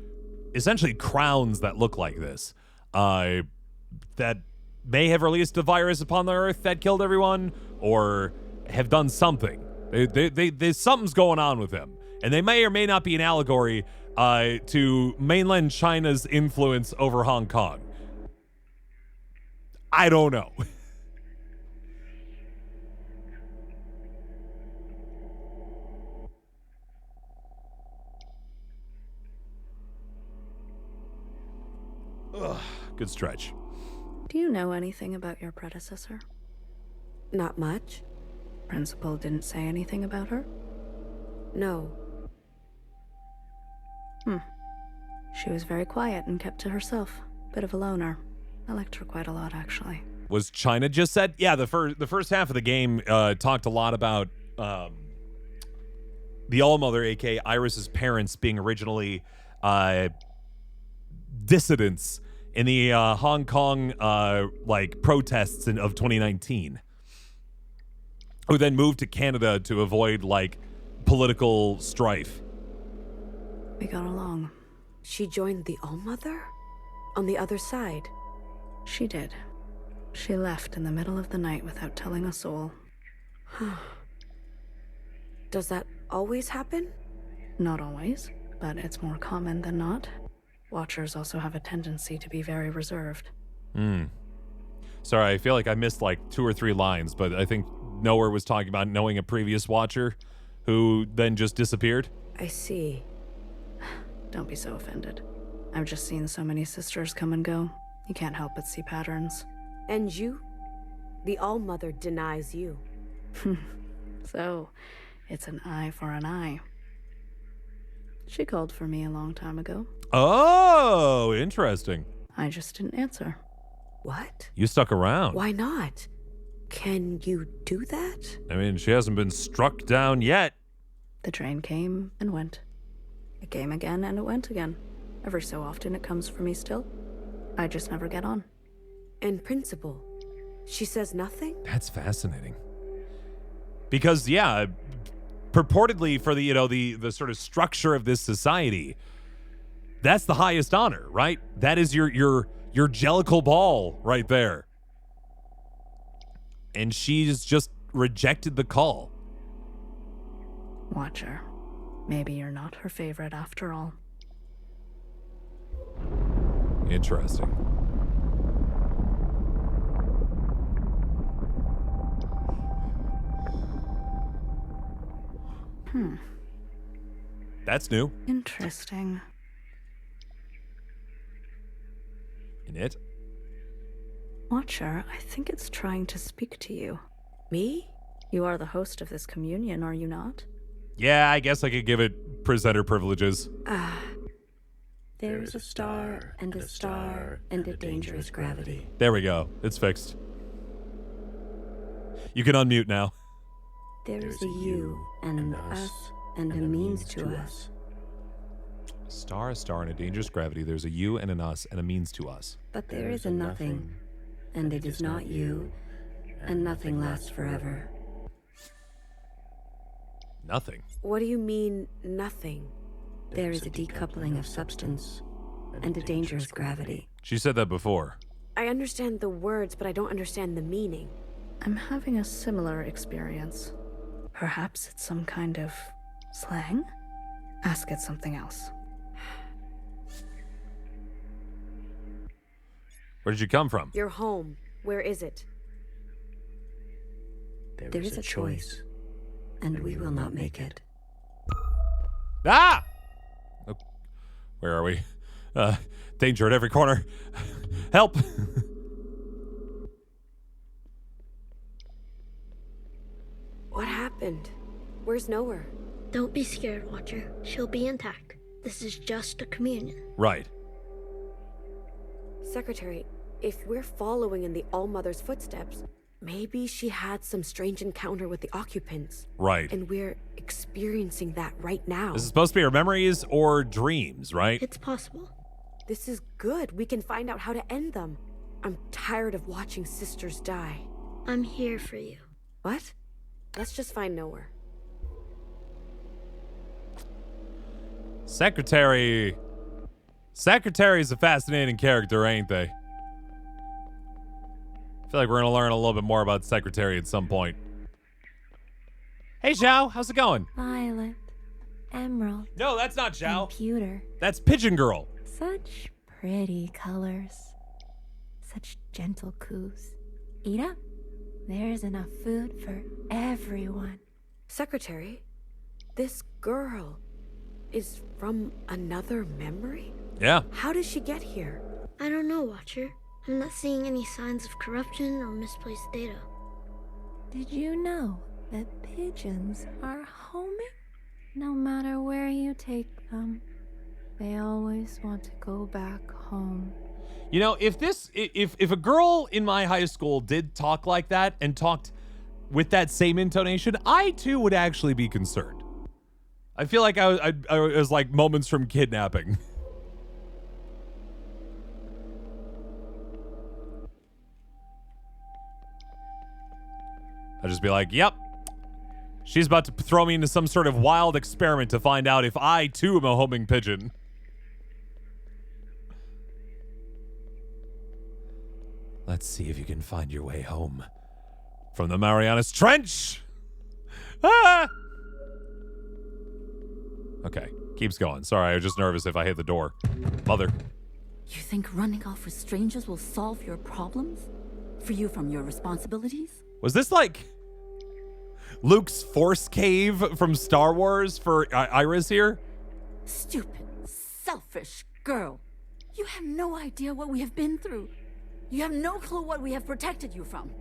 essentially crowns that look like this. That may have released a virus upon the Earth that killed everyone, or have done something. There's something's going on with them, and they may or may not be an allegory to mainland China's influence over Hong Kong. I don't know. Ugh, good stretch. Do you know anything about your predecessor? Not much. Principal didn't say anything about her? No. She was very quiet and kept to herself. Bit of a loner. I liked her quite a lot, actually. Was China just said? Yeah, the first half of the game talked a lot about the All-Mother, aka Iris's parents, being originally dissidents in the Hong Kong protests of 2019, who then moved to Canada to avoid political strife. We got along. She joined the All-Mother? On the other side? She did. She left in the middle of the night without telling a soul. Does that always happen? Not always, but it's more common than not. Watchers also have a tendency to be very reserved. Sorry, I feel like I missed 2 or 3 lines, but I think Nowhere was talking about knowing a previous Watcher who then just disappeared. I see. Don't be so offended. I've just seen so many sisters come and go. You can't help but see patterns. And you? The All-Mother denies you. So, it's an eye for an eye. She called for me a long time ago. Oh, interesting. I just didn't answer. What? You stuck around. Why not? Can you do that? I mean, she hasn't been struck down yet. The train came and went. It came again and it went again. Every so often it comes for me still. I just never get on. And Principal, she says nothing? That's fascinating. Because, yeah, purportedly for the, the sort of structure of this society, that's the highest honor, right? That is your jellicle ball right there. And she's just rejected the call. Watcher. Maybe you're not her favorite after all. Interesting. That's new. Interesting. In it? Watcher, I think it's trying to speak to you. Me? You are the host of this communion, are you not? Yeah, I guess I could give it presenter privileges. There is a star and a star and a dangerous gravity. There we go. It's fixed. You can unmute now. There is a you and an us and a means to us. A star, and a dangerous gravity. There's a you and an us and a means to us. But there is a nothing, and it is not you, and nothing lasts forever. Nothing. What do you mean, nothing? There is a decoupling of substance and a dangerous gravity. She said that before. I understand the words, but I don't understand the meaning. I'm having a similar experience. Perhaps it's some kind of slang? Ask it something else. Where did you come from? Your home. Where is it? There is a choice, and we will not make it. Ah! Oh, where are we? Danger at every corner. Help! What happened? Where's Nowhere? Don't be scared, Watcher. She'll be intact. This is just a communion. Right. Secretary, if we're following in the All-Mother's footsteps, maybe she had some strange encounter with the occupants. Right. And we're experiencing that right now. This is supposed to be her memories or dreams, right? It's possible. This is good. We can find out how to end them. I'm tired of watching sisters die. I'm here for you. What? Let's just find Nowhere. Secretary's a fascinating character, ain't they? I feel like we're gonna learn a little bit more about Secretary at some point. Hey, Zhao, how's it going? Violet, emerald. No, that's not Zhao. Computer. That's Pigeon Girl. Such pretty colors. Such gentle coos. Eat up. There's enough food for everyone. Secretary, this girl is from another memory? Yeah. How did she get here? I don't know, Watcher. I'm not seeing any signs of corruption or misplaced data. Did you know that pigeons are homing? No matter where you take them, they always want to go back home. You know, if a girl in my high school did talk like that and talked with that same intonation, I too would actually be concerned. I feel like I was like moments from kidnapping. I'd just be like, yep. She's about to throw me into some sort of wild experiment to find out if I too am a homing pigeon. Let's see if you can find your way home from the Marianas Trench. Ah! Okay, keeps going. Sorry, I was just nervous if I hit the door. Mother. You think running off with strangers will solve your problems? Free you from your responsibilities? Was this like Luke's force cave from Star Wars for Iris here? Stupid, selfish girl. You have no idea what we have been through. You have no clue what we have protected you from.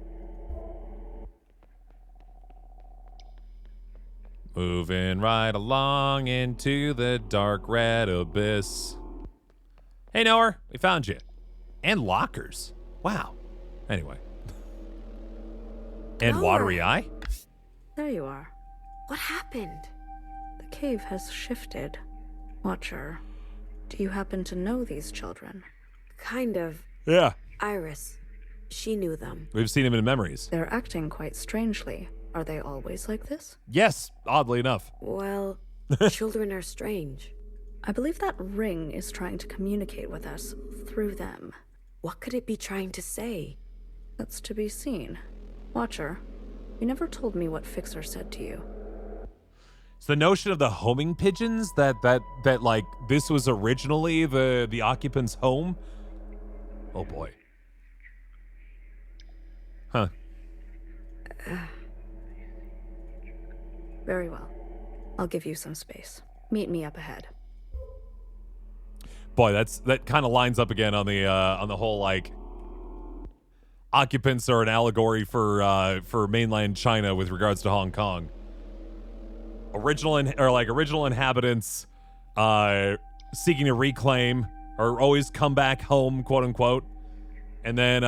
Moving right along into the dark red abyss. Hey, Noah, we found you. And lockers. Wow. Anyway. And watery eye? There you are. What happened? The cave has shifted. Watcher, Do you happen to know these children? Kind of. Yeah. Iris. She knew them. We've seen him in memories. They're acting quite strangely. Are they always like this? Yes, oddly enough. Well, children are strange. I believe that ring is trying to communicate with us through them. What could it be trying to say? That's to be seen. Watcher, you never told me what Fixer said to you. It's the notion of the homing pigeons that like this was originally the occupant's home. Oh boy. Huh. Very well. I'll give you some space. Meet me up ahead. Boy, that kind of lines up again on the whole like occupants are an allegory for mainland China with regards to Hong Kong. Original inhabitants seeking to reclaim or always come back home, quote unquote, and then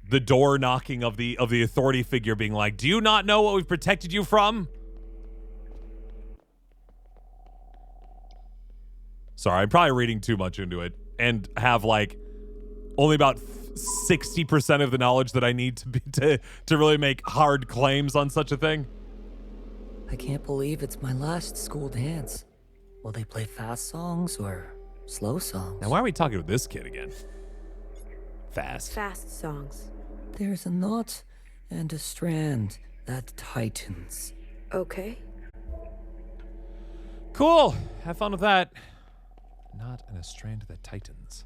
the door knocking of the authority figure being like, "Do you not know what we've protected you from?" Sorry, I'm probably reading too much into it and have like only about 60% of the knowledge that I need to really make hard claims on such a thing. I can't believe it's my last school dance. Will they play fast songs or slow songs? Now, why are we talking to this kid again? Fast. Fast songs. There's a knot and a strand that tightens. Okay. Cool. Have fun with that. Knot and a strand that tightens.